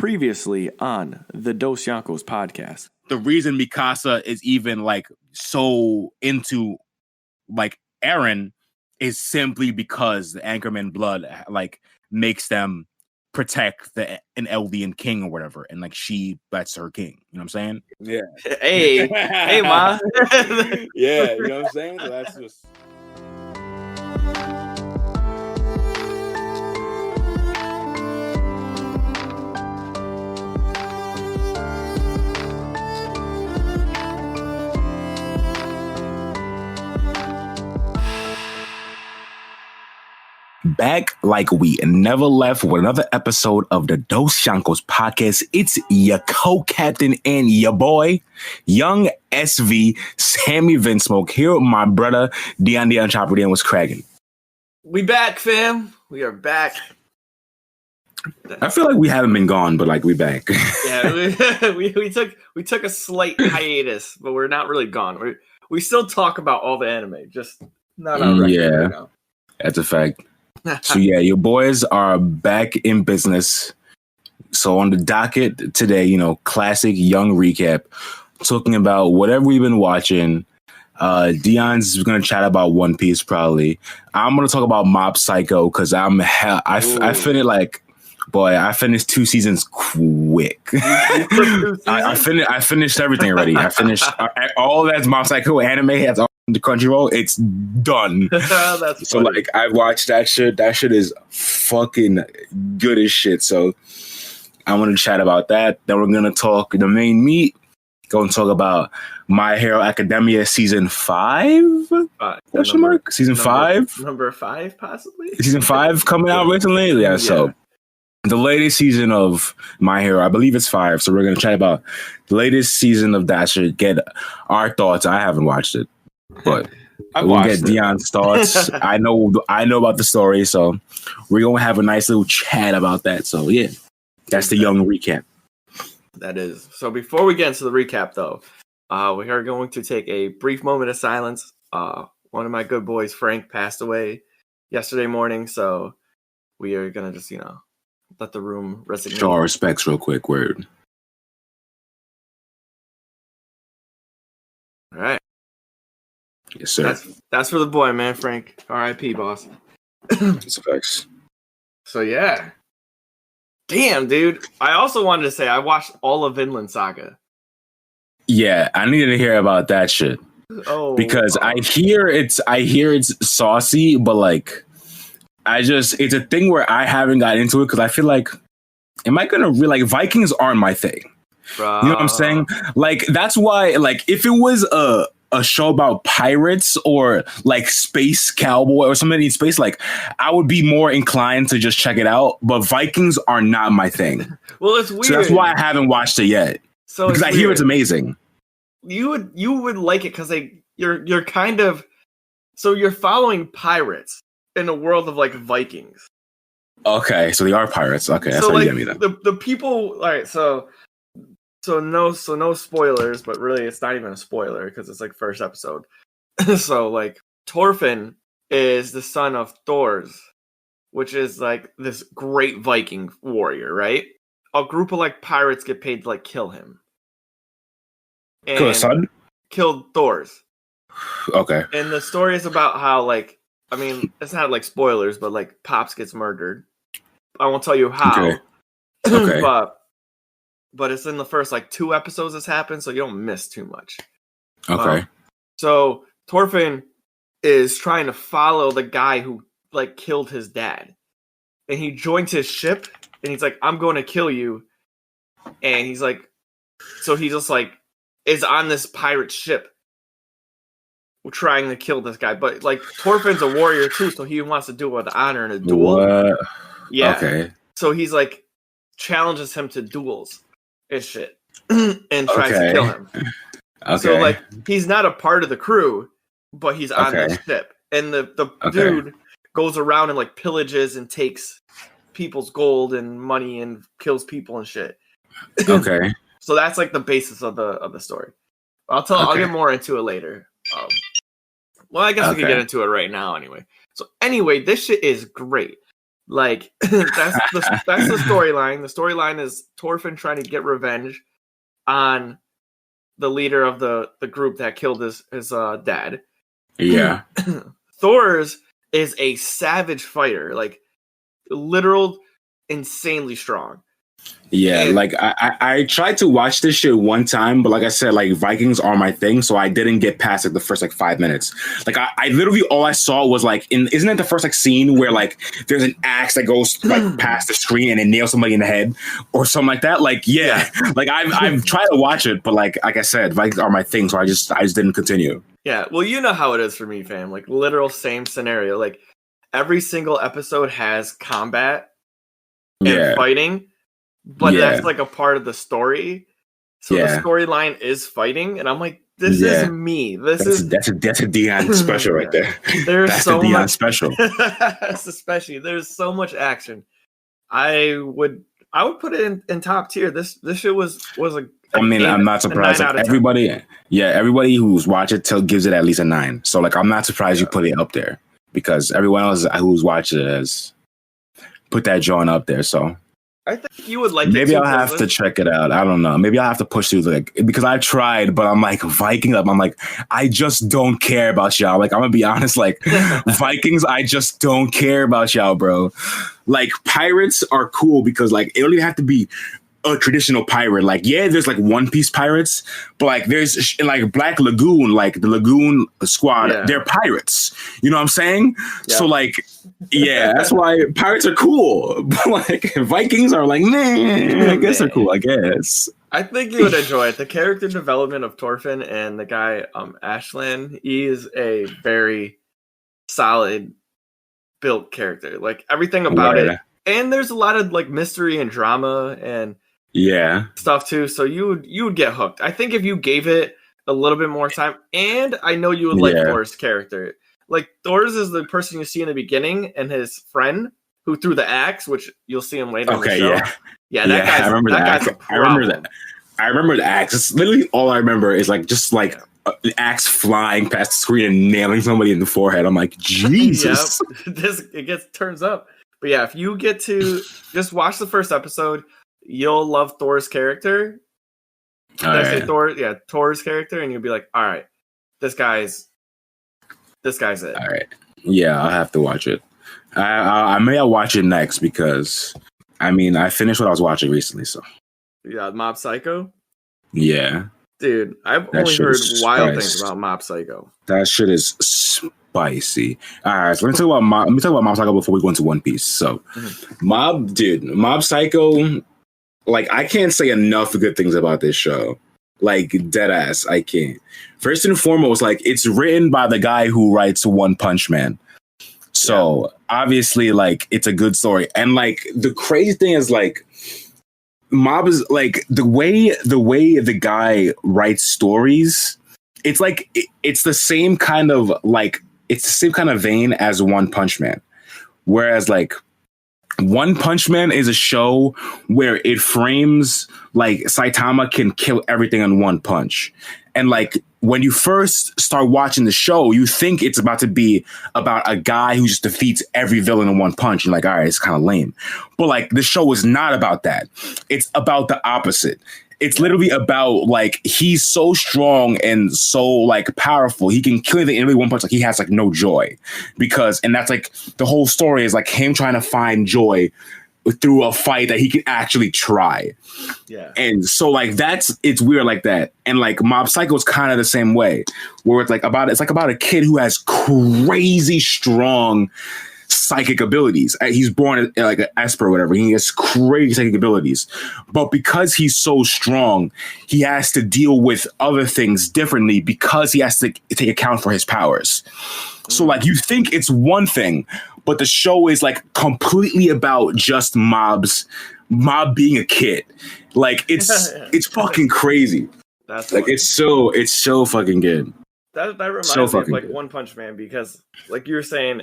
Previously on the Dosyonkos podcast. The reason Mikasa is even like so into like Eren is simply because the Anchorman blood like makes them protect an Eldian king or whatever, and like that's her king. You know what I'm saying? Yeah. Hey, ma. Yeah, you know what I'm saying? So that's just. Back like we never left with another episode of the Dosyonkos podcast. It's your co-captain and your boy, young SV, Sammy Vinsmoke, here with my brother, Deion Chopper. Deion was cracking. We back, fam. We are back. I feel like we haven't been gone, but like we back. Yeah, we took a slight hiatus, but we're not really gone. We still talk about all the anime, just not on record right now. That's a fact. So yeah, your boys are back in business. So on the docket today, classic young recap, talking about whatever we've been watching. Deion's going to chat about One Piece probably. I'm going to talk about Mob Psycho because I finished 2 seasons quick. I finished everything already. I finished all that's Mob Psycho anime has on the Crunchyroll. It's done. That's so funny. Like I watched that shit. That shit is fucking good as shit. So I want to chat about that. Then we're gonna talk the main meat. Going to talk about My Hero Academia season 5? Question mark? Season 5? Number 5, possibly. Season 5 coming out recently. Yeah. So the latest season of My Hero, I believe it's 5. So we're gonna chat about the latest season of that shit. Get our thoughts. I haven't watched it, but we'll get Deion's thoughts. I know about the story, so we're gonna have a nice little chat about that. So yeah, that's the young recap. That is. So before we get into the recap, though, we are going to take a brief moment of silence. One of my good boys, Frank, passed away yesterday morning, so we are gonna just let the room resonate. Show our respects real quick. Word. All right. Yes, sir. That's for the boy, man, Frank. R.I.P. boss. It's facts. So yeah. Damn, dude. I also wanted to say I watched all of Vinland Saga. Yeah, I needed to hear about that shit. Because I hear it's saucy, but like it's a thing where I haven't got into it because I feel like, am I gonna like Vikings aren't my thing? Bruh. You know what I'm saying? Like that's why, like, if it was a show about pirates or like space cowboy or something in space, like I would be more inclined to just check it out. But Vikings are not my thing. Well, it's weird. So that's why I haven't watched it yet. So because I hear it's amazing. You would like it because you're kind of you're following pirates in a world of like Vikings. Okay, so they are pirates. Okay, that's how you get me then. The people, all right, so no spoilers, but really it's not even a spoiler because it's like first episode. So like Thorfinn is the son of Thors, which is like this great Viking warrior, right? A group of like pirates get paid to like kill him. And kill his son? Killed Thors. Okay. And the story is about how like, I mean, it's not like spoilers, but like Pops gets murdered. I won't tell you how. Okay. But it's in the first like 2 episodes this happened, so you don't miss too much. Okay. So Thorfinn is trying to follow the guy who like killed his dad. And he joins his ship and he's like, I'm going to kill you. And he's like, so he just like is on this pirate ship trying to kill this guy. But like Thorfinn's a warrior too, so he wants to do it with honor in a duel. What? Yeah. Okay. So he's like challenges him to duels and shit and tries to kill him. Okay. So like he's not a part of the crew, but he's on the ship. And the dude goes around and like pillages and takes people's gold and money and kills people and shit. Okay. So that's like the basis of the story. I'll get more into it later. Well, I guess we can get into it right now anyway. So anyway, this shit is great. Like that's the storyline. The storyline is Thorfinn trying to get revenge on the leader of the group that killed his dad. Yeah. Thor's is a savage fighter, like literal insanely strong. Yeah, And, like I tried to watch this shit one time, but like I said, like Vikings are my thing, so I didn't get past like the first like 5 minutes. Like I literally all I saw was like isn't it the first like scene where like there's an axe that goes like past the screen and it nails somebody in the head or something like that? Like yeah. Like I've tried to watch it, but like I said, Vikings are my thing, so I just didn't continue. Yeah, well, you know how it is for me, fam. Like literal same scenario. Like every single episode has combat and fighting. But that's like a part of the story. So the storyline is fighting, and I'm like, this is me. That's a deion special right there. There's so much special. Especially there's so much action. I would put it in top tier. This shit was a I mean, I'm not surprised. Like, everybody who's watched it gives it at least a 9. So like I'm not surprised you put it up there because everyone else who's watched it has put that joint up there. So I think you would like maybe it too, I'll have to check it out. I don't know. Maybe I'll have to push through like because I've tried, but I'm like Vikings up. I'm like, I just don't care about y'all. Like, I'm gonna be honest, like Vikings, I just don't care about y'all, bro. Like pirates are cool because like it don't even have to be a traditional pirate. Like, yeah, there's like One Piece pirates, but like there's like Black Lagoon, like the Lagoon Squad, they're pirates. You know what I'm saying? Yeah. So like, yeah, that's why pirates are cool. But like Vikings are like, nah, I guess they're cool, I guess. I think you would enjoy it. The character development of Thorfinn and the guy Ashland, he is a very solid built character. Like everything about it. And there's a lot of like mystery and drama and stuff too. So you would get hooked. I think if you gave it a little bit more time, and I know you would like Thor's character. Like Thor's is the person you see in the beginning, and his friend who threw the axe, which you'll see him later in the show. That guy's, I remember that axe. guy's I remember that. I remember the axe. It's literally all I remember is like just like the axe flying past the screen and nailing somebody in the forehead. I'm like, Jesus. It turns up. But yeah, if you get to just watch the first episode, you'll love Thor's character. Thor's character, and you'll be like, all right, this guy's it. All right. Yeah, I'll have to watch it. I may watch it next because I mean I finished what I was watching recently, so yeah, Mob Psycho. Yeah. Dude, I've only heard wild things about Mob Psycho. That shit is spicy. All right, so let me talk about Mob Psycho before we go into One Piece. So, Mob Psycho, like I can't say enough good things about this show. Like dead ass, I can't. First and foremost, like it's written by the guy who writes One Punch Man. So obviously, like it's a good story. And like the crazy thing is like Mob is like the way the guy writes stories, it's like it's the same kind of vein as One Punch Man. Whereas like One Punch Man is a show where it frames like Saitama can kill everything in one punch. And like when you first start watching the show, you think it's about to be about a guy who just defeats every villain in one punch. You're like, all right, it's kind of lame. But like the show is not about that. It's about the opposite. It's literally about like he's so strong and so like powerful. He can kill anything in really one punch. Like he has like no joy and that's like the whole story is like him trying to find joy through a fight that he can actually try. Yeah. And so like it's weird like that. And like Mob Psycho is kind of the same way where it's like about a kid who has crazy strong psychic abilities. He's born like an Esper or whatever. He has crazy psychic abilities. But because he's so strong, he has to deal with other things differently because he has to take account for his powers. So like you think it's one thing, but the show is like completely about just Mob being a kid. Like it's fucking crazy. That's like funny. It's so fucking good. That reminds me of like One Punch Man because like you were saying,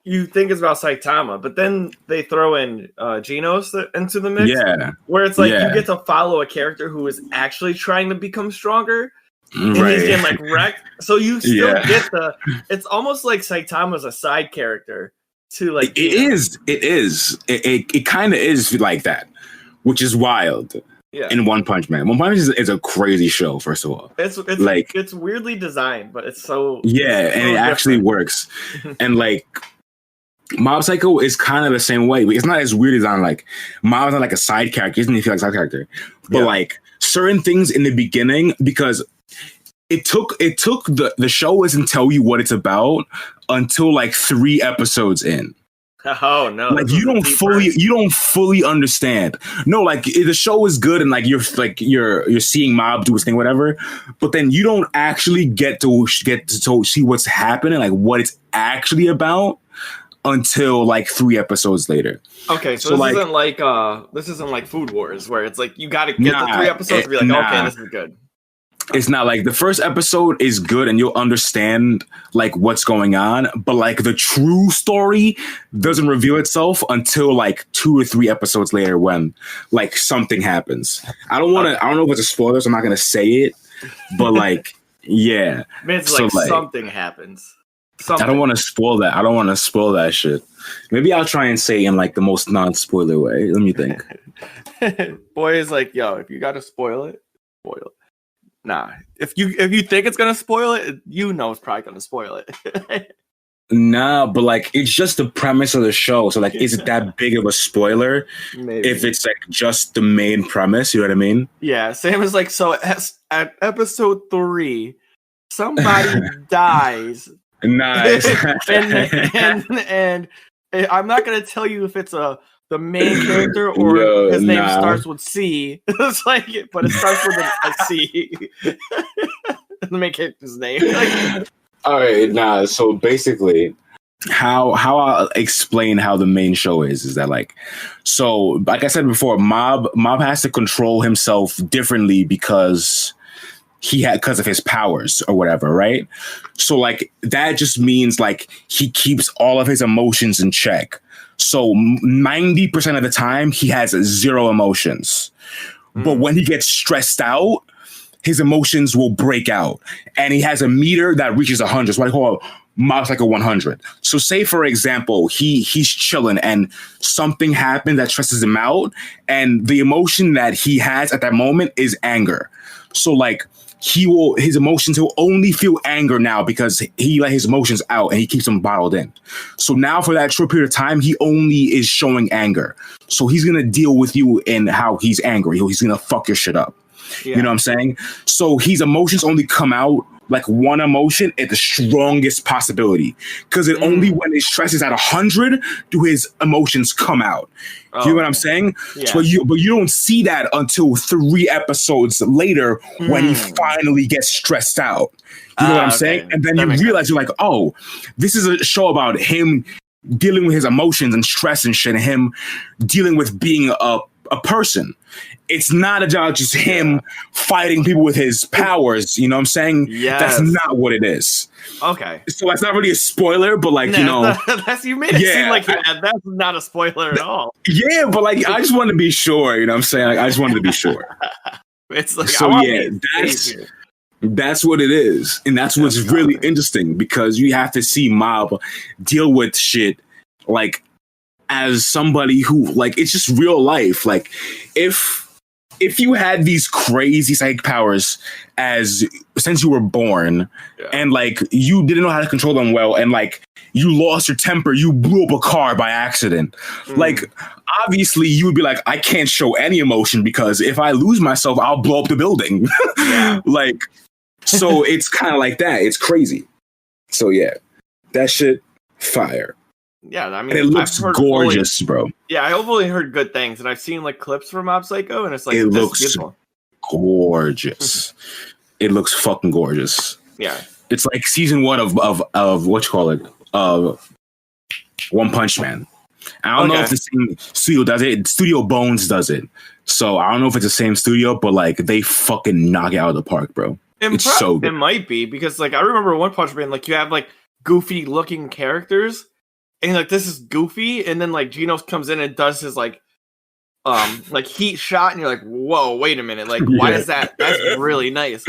you think it's about Saitama, but then they throw in Genos into the mix. Yeah. Where it's like you get to follow a character who is actually trying to become stronger. And he's getting like wrecked. So you still get it's almost like Saitama's a side character to like it kind of is like that, which is wild. Yeah. In One Punch Man. One Punch is a crazy show, first of all. It's like it's weirdly designed, but it's so and it actually works. And like Mob Psycho is kind of the same way. It's not as weird as on like Mob's not like a side character. He doesn't even feel like a side character. But like certain things in the beginning, because it took the show doesn't tell you what it's about until like 3 episodes in. Oh no! Like you don't fully understand. No, like the show is good and like you're seeing Mob do his thing, whatever. But then you don't actually get to see what's happening, like what it's actually about, until like 3 episodes later. Okay, so this isn't like Food Wars where it's like you got to get the 3 episodes to be like, okay, this is good. It's not like the first episode is good and you'll understand like what's going on, but like the true story doesn't reveal itself until like 2 or 3 episodes later when like something happens. I don't know if it's a spoiler, so I'm not gonna say it, but like yeah. It's so, like something happens. Something. I don't want to spoil that. I don't want to spoil that shit. Maybe I'll try and say it in like the most non-spoiler way. Let me think. Boy is like, yo, if you gotta spoil it, spoil it. Nah, if you think it's gonna spoil it, you know it's probably gonna spoil it. Nah, but like it's just the premise of the show. So like, is it that big of a spoiler? Maybe. If it's like just the main premise, you know what I mean? Yeah, same as like so at episode 3, somebody dies. Nice. and I'm not gonna tell you if it's the main character or his name starts with C. It's like, but it starts with a C. The main character's name. All right, so basically, how I'll explain how the main show is that like, so like I said before, Mob has to control himself differently because of his powers or whatever, right? So like that just means like he keeps all of his emotions in check. So 90% of the time he has 0 emotions. But when he gets stressed out, his emotions will break out. And he has a meter that reaches 100. So I call Mob's like a 100. So say, for example, he's chilling and something happened that stresses him out. And the emotion that he has at that moment is anger. So like his emotions, he'll only feel anger now because he let his emotions out and he keeps them bottled in. So now for that short period of time, he only is showing anger. So he's going to deal with you in how he's angry. He's going to fuck your shit up. Yeah. You know what I'm saying? So his emotions only come out like one emotion at the strongest possibility, because it only when his stress is at 100 do his emotions come out. You know what I'm saying? Yeah. So but you don't see that until 3 episodes later when he finally gets stressed out. You know what I'm saying? And then you realize you're like, oh, this is a show about him dealing with his emotions and stress and shit, and him dealing with being a person. It's not about just him fighting people with his powers. You know what I'm saying? Yeah. That's not what it is. Okay. So that's not really a spoiler, but like, you know. You made it seem like that's not a spoiler at all. Yeah, but like, I just wanted to be sure. You know what I'm saying? Like, I just wanted to be sure. It's like, so yeah, that's what it is. And that's what's really interesting, because you have to see Mob deal with shit like as somebody who, like, it's just real life. Like, if you had these crazy psychic powers since you were born, and like you didn't know how to control them well, and like you lost your temper, you blew up a car by accident, like obviously you would be like, I can't show any emotion because if I lose myself, I'll blow up the building. Like, so it's kind of like that. It's crazy. So yeah, that shit fire. Yeah, I mean, and it looks gorgeous, bro. Yeah, I only heard good things, and I've seen like clips from Mob Psycho, and it's like, it looks gorgeous. It looks fucking gorgeous. Yeah, it's like season 1 of what you call it, One Punch Man. I don't know if the same studio does it. Studio Bones does it. So I don't know if it's the same studio, but like they fucking knock it out of the park, bro. It's so good. It might be, because like I remember One Punch Man, like you have like goofy looking characters. And like, this is goofy, and then like Genos comes in and does his like heat shot, and you're like, whoa, wait a minute, like why is that? That's really nice.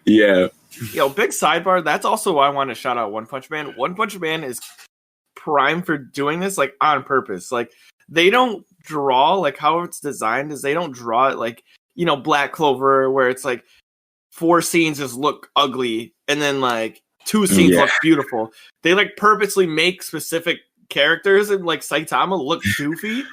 Yeah. Yo, big sidebar. That's also why I want to shout out One Punch Man. One Punch Man is prime for doing this like on purpose. Like they don't draw like how it's designed is they don't draw it like, you know, Black Clover where it's like 4 scenes just look ugly and then like 2 scenes look beautiful. They like purposely make specific characters and like Saitama look goofy.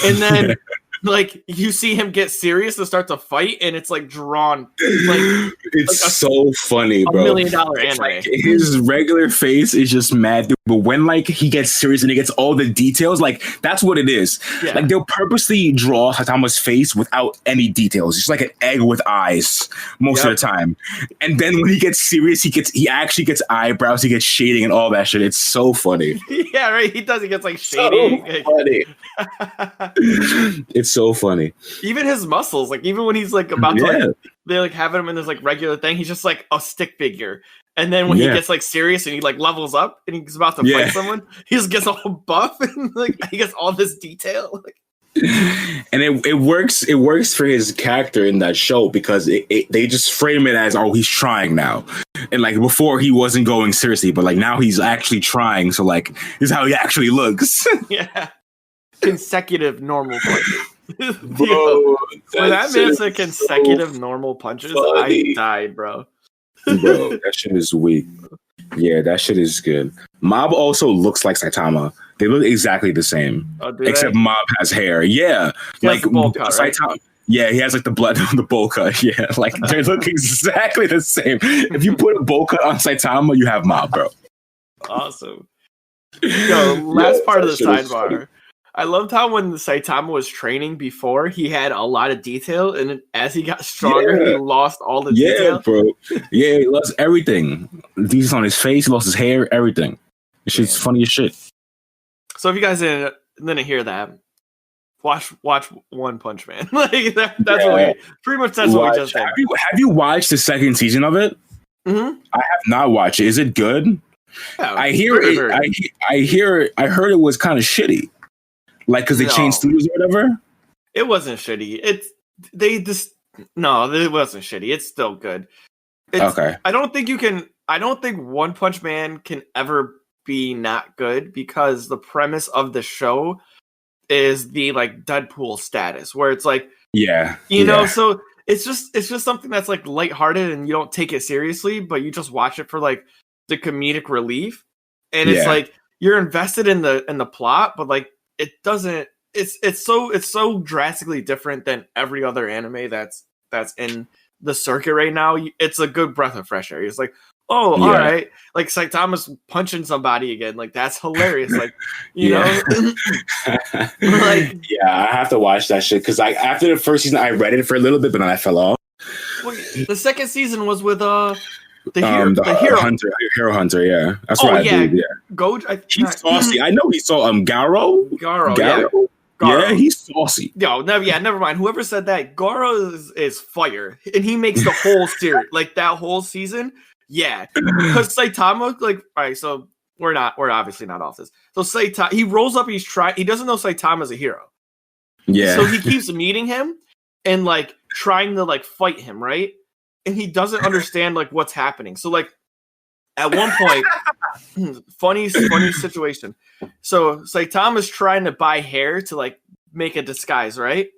And then like you see him get serious and start to fight and it's like drawn like it's like so funny, bro. $1 million anime. Like, his regular face is just mad, but when like he gets serious and he gets all the details, like that's what it is. Yeah. Like they'll purposely draw Saitama's face without any details, just like an egg with eyes most of the time. And then when he gets serious, he actually gets eyebrows, he gets shading and all that shit. It's so funny. Yeah, right. He does. He gets like shading. So funny. It's so funny. Even his muscles, like even when he's like about to like, they like have him in this like regular thing, he's just like a stick figure. And then when he gets like serious and he like levels up and he's about to fight someone, he just gets all buff and like he gets all this detail. And it works for his character in that show because they just frame it as, oh, he's trying now. And like before he wasn't going seriously, but like now he's actually trying. So like this is how he actually looks. Yeah. Consecutive normal punches. Bro, when that man said consecutive normal punches, funny. I died, bro. Bro, that shit is weak. Yeah, that shit is good. Mob also looks like Saitama. They look exactly the same. Except Mob has hair. Yeah. He like bowl cut, Saitama. Right? Yeah, he has like the blood on the bowl cut. Yeah, like they look exactly the same. If you put a bowl cut on Saitama, you have Mob, bro. Awesome. Yo, last part of the sidebar. I loved how when Saitama was training before, he had a lot of detail, and as he got stronger, he lost all the detail. Yeah, bro. Yeah, he lost everything. Details on his face, he lost his hair, everything. It's just funny as shit. So if you guys didn't hear that, watch One Punch Man. Like that's what pretty much that's what we just did. Have you watched the second season of it? Mm-hmm. I have not watched it. Is it good? Yeah, I heard it was kind of shitty. Like, because they changed studios or whatever? It wasn't shitty. It wasn't shitty. It's still good. Okay. I don't think One Punch Man can ever be not good because the premise of the show is the like Deadpool status where it's like, you know, so it's just something that's like lighthearted and you don't take it seriously, but you just watch it for like the comedic relief. And it's like, you're invested in the plot, but like, it doesn't. It's so drastically different than every other anime that's in the circuit right now. It's a good breath of fresh air. It's like, all right, like Saitama's punching somebody again. Like that's hilarious. Like you know, like I have to watch that shit because after the first season I read it for a little bit, but then I fell off. Well, the second season was with the hero hunter, yeah. That's what I believe, yeah. Goj, he's saucy. I know he saw Garo. Yeah, he's saucy. Never mind. Whoever said that, Garo is fire, and he makes the whole series, like that whole season. Yeah, because Saitama, like, all right, so we're obviously not off this. So Saitama, he rolls up, he doesn't know Saitama's a hero. Yeah. So he keeps meeting him and like trying to like fight him, right? And he doesn't understand like what's happening. So like at one point, funny situation. So Saitama's trying to buy hair to like make a disguise, right?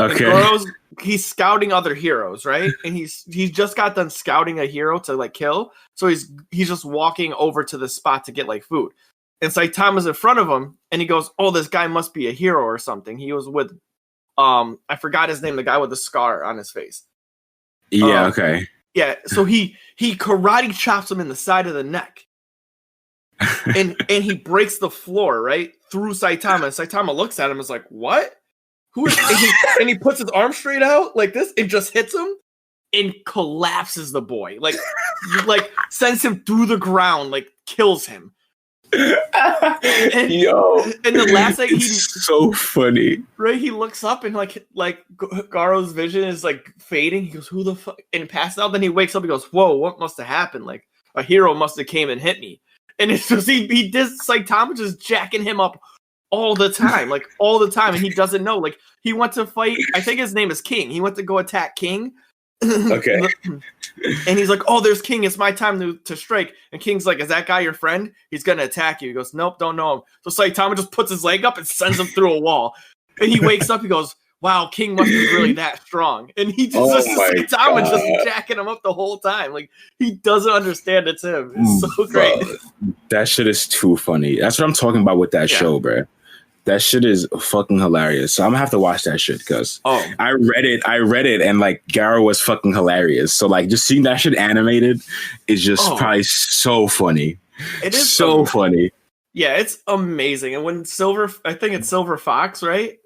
Okay. He's scouting other heroes, right? And he's just got done scouting a hero to like kill. So he's just walking over to the spot to get like food. And Saitama's in front of him and he goes, "Oh, this guy must be a hero or something." He was with I forgot his name, the guy with the scar on his face. Yeah, okay. Yeah, so he karate chops him in the side of the neck. and he breaks the floor, right? Through Saitama. And Saitama looks at him and is like, "What? Who is and he puts his arm straight out like this and just hits him and collapses the boy. Like sends him through the ground, like kills him. And the last thing he's so funny. Right, he looks up and like Garo's vision is like fading. He goes, "Who the fuck?" And passes out. Then he wakes up. He goes, "Whoa, what must have happened? Like a hero must have came and hit me." And it's just he did Saitama just jacking him up all the time, and he doesn't know. Like he went to fight. I think his name is King. He went to go attack King, Okay. And he's like, "Oh, there's King. It's my time to strike." And King's like, "Is that guy your friend? He's gonna attack you." He goes, "Nope, don't know him." So Saitama just puts his leg up and sends him through a wall. And he wakes up. He goes, "Wow, King must be really that strong." And he just Saitama just jacking him up the whole time. Like he doesn't understand it's him. It's so great. That shit is too funny. That's what I'm talking about with that show, bro. That shit is fucking hilarious. So I'm gonna have to watch that shit because I read it, and like Garo was fucking hilarious. So like just seeing that shit animated is just probably so funny. It is so funny. Yeah, it's amazing. And when I think it's Silver Fox, right?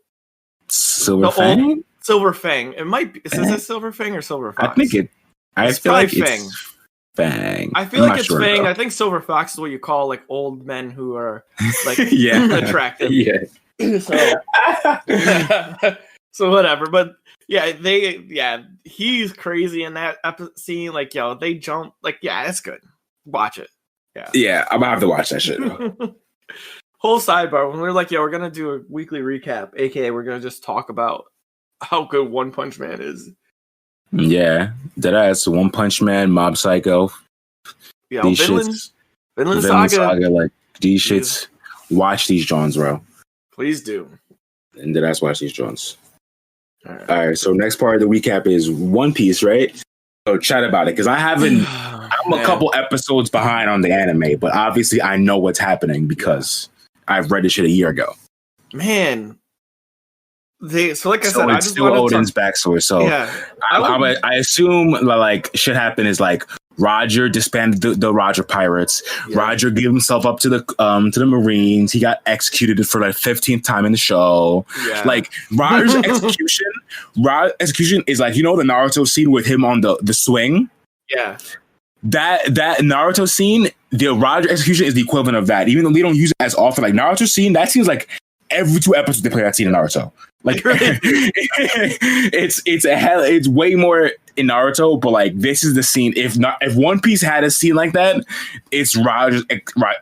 Silver Fang? Silver Fang. It might be. Is it Silver Fang or Silver Fox? I think I feel like Fang. It's Fang. I feel like it's Fang. Though. I think Silver Fox is what you call like old men who are like attractive. Yeah. So whatever. But yeah, he's crazy in that scene. Like, they jump. Like, yeah, it's good. Watch it. Yeah, I'm gonna have to watch that shit. Whole sidebar when we're like, we're gonna do a weekly recap, aka we're gonna just talk about how good One Punch Man is. Yeah, that's One Punch Man, Mob Psycho. Yeah, Vinland Saga. Like these shits. Watch these Johns, bro. Please do. And then watch these Johns. All right. So next part of the recap is One Piece, right? So chat about it because I'm a couple episodes behind on the anime, but obviously I know what's happening because I've read this shit a year ago. Man. Like I said, I just still Oden's backstory. So I assume like shit happened is like Roger disbanded the Roger Pirates. Yeah. Roger gave himself up to the Marines. He got executed for like 15th time in the show. Yeah. Like Roger's execution is like, the Naruto scene with him on the swing. Yeah. That Naruto scene, the Roger execution is the equivalent of that. Even though they don't use it as often, like Naruto scene, that seems like every 2 episodes they play that scene in Naruto. Like it's way more in Naruto, but like this is the scene. If One Piece had a scene like that, it's Roger's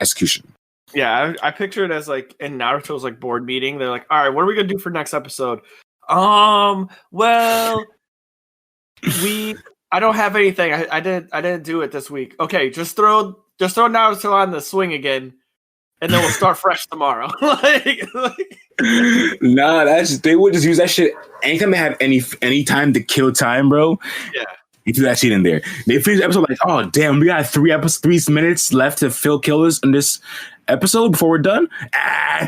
execution. Yeah, I picture it as like in Naruto's like board meeting. They're like, "All right, what are we gonna do for next episode?" Well, I don't have anything. I didn't do it this week. Okay, just throw Naruto on the swing again. And then we'll start fresh tomorrow. Nah, they would just use that shit anytime they have any time to kill time, bro. Yeah, you do that shit in there. They finish the episode like, oh damn, we got 3 minutes left to kill us in this episode before we're done.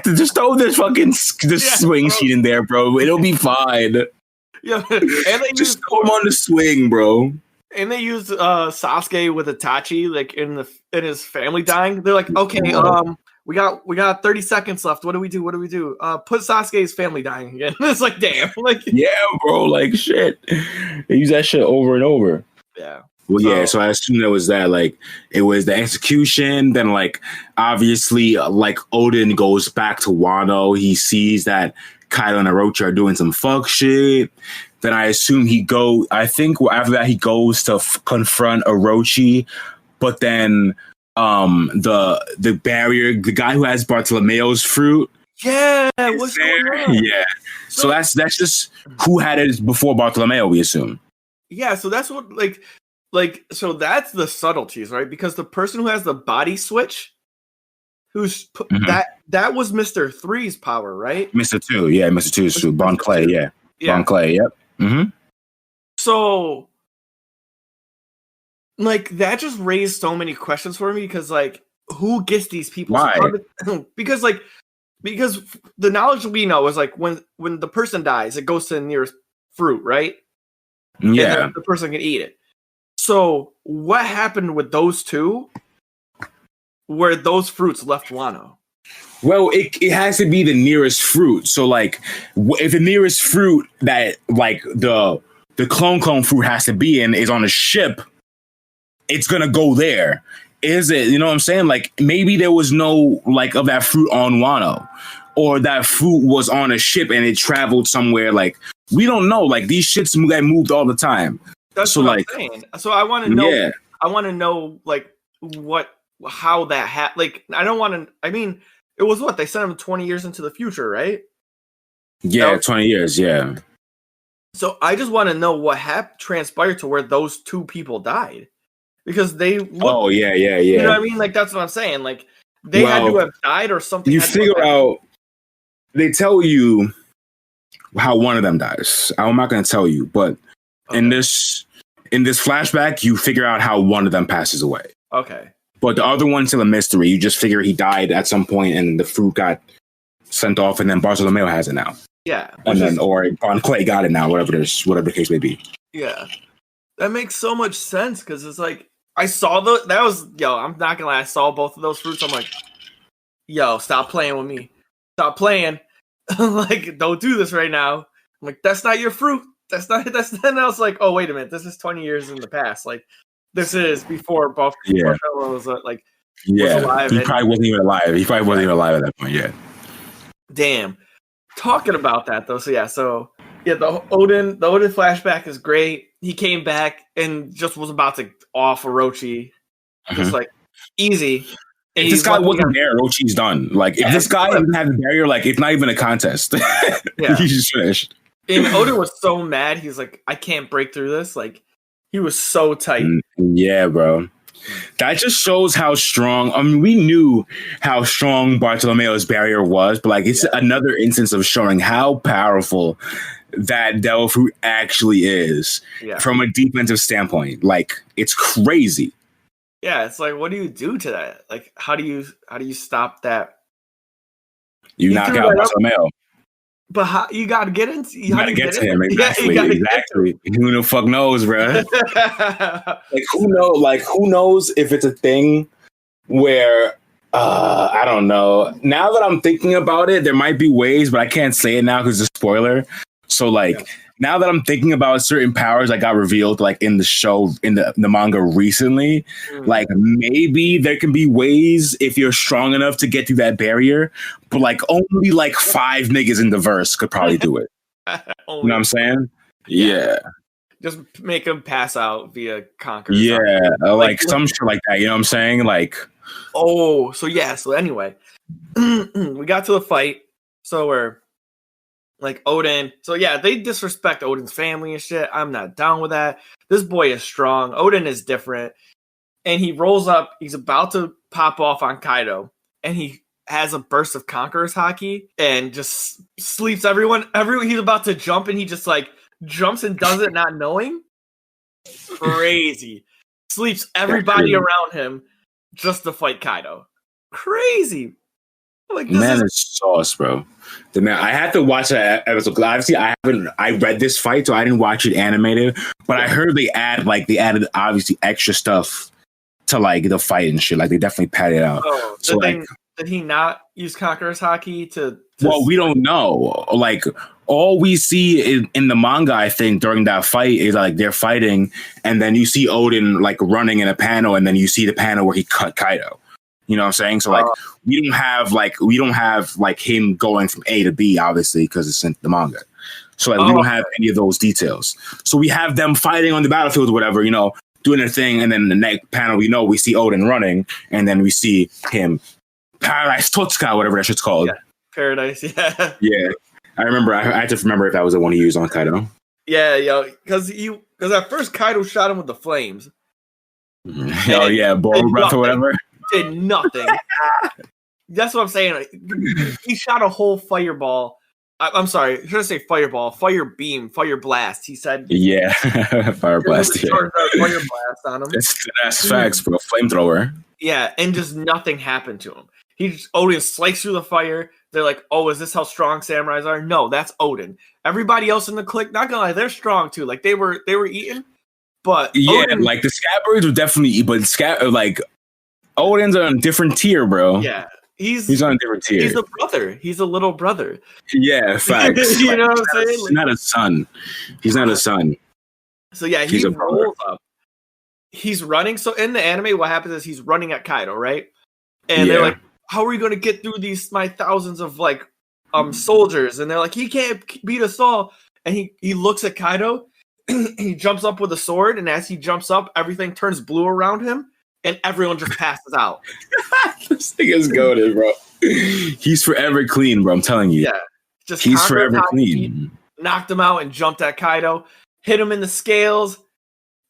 Just throw this fucking swing sheet in there, bro. It'll be fine. Yeah, and they just throw him on the swing, bro. And they used Sasuke with Itachi, like in his family dying. They're like, okay, we got 30 seconds left. What do we do? Put Sasuke's family dying again. It's like, damn. Like, yeah, bro. Like, shit. They use that shit over and over. Yeah. Well, so I assume that was that. Like, it was the execution. Then, like, obviously, like, Oden goes back to Wano. He sees that Kaido and Orochi are doing some fuck shit. Then I assume I think after that, he goes to confront Orochi. But then the barrier, the guy who has Bartolomeo's fruit. Yeah, what's going on? Yeah. So that's just who had it before Bartolomeo, we assume. Yeah, so that's what so that's the subtleties, right? Because the person who has the body switch, that was Mr. 3's power, right? Mr. 2, yeah, Mr. 2's true. Bon Clay, yeah. Bon Clay, yep. Mm-hmm. So like that just raised so many questions for me because like who gets these people? Why? Because the knowledge we know is like when the person dies, it goes to the nearest fruit, right? Yeah. And the person can eat it. So what happened with those two where those fruits left Wano? Well, it has to be the nearest fruit. So like if the nearest fruit that like the clone fruit has to be in is on a ship, it's gonna go there. Is it? You know what I'm saying? Like maybe there was no like of that fruit on Wano, or that fruit was on a ship and it traveled somewhere. Like we don't know. Like these shits get moved all the time. That's what I'm saying. So I want to know. Yeah. I want to know like how that happened. Like I don't want to. I mean, it was what they sent him 20 years into the future, right? Yeah, 20 years. Yeah. So I just want to know what transpired to where those two people died, because they look. Oh yeah. You know what I mean? Like that's what I'm saying. Like they had to have died or something. You figure out. They tell you how one of them dies. I'm not going to tell you, but in this flashback, you figure out how one of them passes away. Okay. But the other one's still a mystery. You just figure he died at some point, and the fruit got sent off, and then Bartolomeo has it now. Yeah. And then, or Clay got it now, whatever the case may be. Yeah. That makes so much sense, because it's like, I saw I'm not gonna lie, I saw both of those fruits. I'm like, yo, stop playing with me. Stop playing. Like, don't do this right now. I'm like, that's not your fruit. Then I was like, oh, wait a minute. This is 20 years in the past. Like, this is before Bartolo was was alive. He probably wasn't even alive. He probably wasn't even alive at that point, yeah. Damn. Talking about that, though. The Odin flashback is great. He came back and just was about to off Orochi. Just like, easy. If this guy wasn't there, Orochi's done. Like, if this guy didn't have the barrier, like, it's not even a contest. He's just finished. And Odin was so mad. He's like, I can't break through this. Like, he was so tight. Yeah, bro. That just shows how strong. I mean, we knew how strong Bartolomeo's barrier was, but like, it's another instance of showing how powerful that Devil Fruit actually is from a defensive standpoint. Like, it's crazy. Yeah, it's like, what do you do to that? Like, how do you stop that? You knock out Bartolomeo. But how, you got to get into. You got to get to him. Exactly. Exactly. Who the fuck knows, bro? Who knows if it's a thing where I don't know. Now that I'm thinking about it, there might be ways, but I can't say it now because it's a spoiler. So now that I'm thinking about certain powers that got revealed, like in the show, in the manga recently, like maybe there can be ways if you're strong enough to get through that barrier, but like only like 5 niggas in the verse could probably do it. You know what I'm saying? Yeah. Just make them pass out via Conquer. Yeah, like some shit like that. You know what I'm saying? Like, so anyway, we got to the fight. So we're like Odin. So yeah, they disrespect Odin's family and shit. I'm not down with that. This boy is strong. Odin is different. And he rolls up. He's about to pop off on Kaido. And he has a burst of Conqueror's Haki and just sleeps everyone. He's about to jump and he just like jumps and does it not knowing. Crazy. Sleeps everybody around him just to fight Kaido. Crazy. Like, man is sauce, bro. I had to watch that episode. Obviously, I read this fight, so I didn't watch it animated. But I heard they added obviously extra stuff to like the fight and shit. Like they definitely padded it out. So did he not use Conqueror's Haki to? Well, we don't know. Like all we see in the manga, I think, during that fight is like they're fighting, and then you see Odin like running in a panel, and then you see the panel where he cut Kaido. You know what I'm saying? So like we don't have him going from A to B, obviously, because it's in the manga. So like we don't have any of those details. So we have them fighting on the battlefield or whatever, you know, doing their thing, and then the next panel we see Odin running, and then we see him Paradise Totsuka, whatever that shit's called. Yeah. Paradise, yeah. Yeah. I had to remember if that was the one he used on Kaido. Yeah, yo, because at first Kaido shot him with the flames. Oh yeah, Ball breath or whatever. Did nothing. That's what I'm saying. He shot a whole fireball. I'm sorry. Should I say fireball? Fire beam, fire blast. He said, "Yeah, fire blast." Yeah. Fire blast on him. That's facts, bro. Flamethrower. Yeah, and just nothing happened to him. Odin sliced through the fire. They're like, "Oh, is this how strong samurais are?" No, that's Odin. Everybody else in the clique, not gonna lie, they're strong too. Like they were eaten, but yeah, Odin, like the scabbards were definitely, but like. Odin's on a different tier, bro. Yeah. He's on a different tier. He's a brother. He's a little brother. Yeah, facts. You know what I'm saying? He's not a son. He's not a son. So yeah, he rolls up. He's running. So in the anime, what happens is he's running at Kaido, right? And they're like, how are we going to get through my thousands of like soldiers? And they're like, he can't beat us all. And he looks at Kaido. He jumps up with a sword. And as he jumps up, everything turns blue around him. And everyone just passes out. This thing is goated, bro. He's forever clean, bro. I'm telling you. Yeah. He's forever clean. knocked him out and jumped at Kaido, hit him in the scales.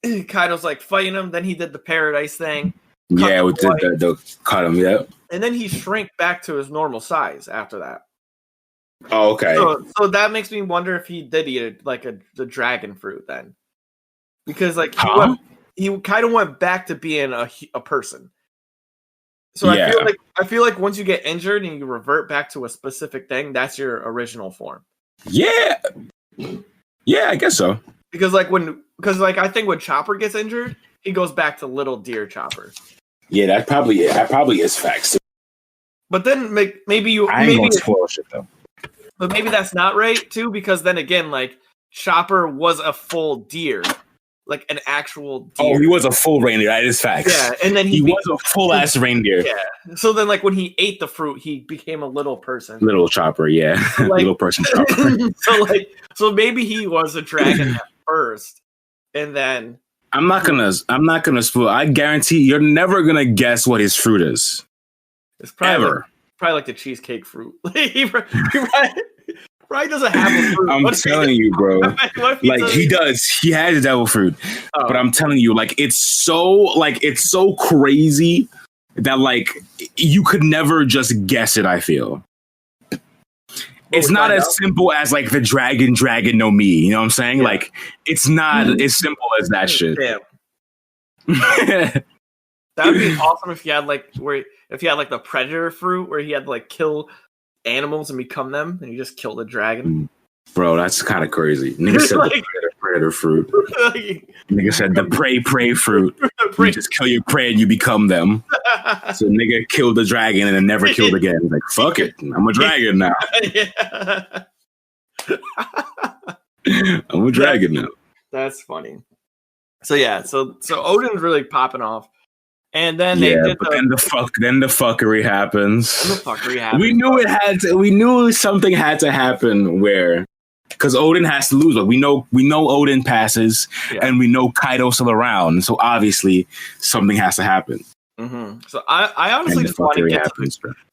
Kaido's like fighting him. Then he did the paradise thing. Yeah, with the cut him. Yeah, and then he shrank back to his normal size after that. Oh, okay. So that makes me wonder if he did eat the dragon fruit then, because like he kind of went back to being a person. So yeah. I feel like once you get injured and you revert back to a specific thing, that's your original form. Yeah, I guess so. Because I think when Chopper gets injured, he goes back to Little Deer Chopper. Yeah, that probably is facts. But then maybe you I ain't gonna spoil shit though. But maybe that's not right too, because then again, like Chopper was a full deer, like an actual deer. Oh, he was a full reindeer. That is facts. Yeah, and then he was a full ass reindeer. Yeah. So then, like when he ate the fruit, he became a little person. Little Chopper, yeah, so like, little person Chopper. so maybe he was a dragon at first, and then I'm not gonna spoil. I guarantee you're never gonna guess what his fruit is. It's probably probably like the cheesecake fruit. he probably doesn't have a fruit. I'm telling you, bro. He does. He has devil fruit. Oh. But I'm telling you, like it's so crazy that like you could never just guess it, I feel. It's not as simple as like the dragon no me. You know what I'm saying? Yeah. Like it's not as simple as that shit. Damn. That would be awesome if you had like the predator fruit where he had to like kill animals and become them, and you just kill the dragon. Bro, that's kind of crazy. Nigga said the predator fruit. Nigga said the prey fruit. You just kill your prey and you become them. So nigga killed the dragon and then never killed again. Like fuck it, I'm a dragon now. I'm a dragon now. That's funny. So yeah, so Odin's really popping off. And then then the fuckery happens. We knew something had to happen where, because Odin has to lose. Like we know Odin passes, and we know Kaido's still around. So obviously something has to happen. Mm-hmm. So I honestly just want to get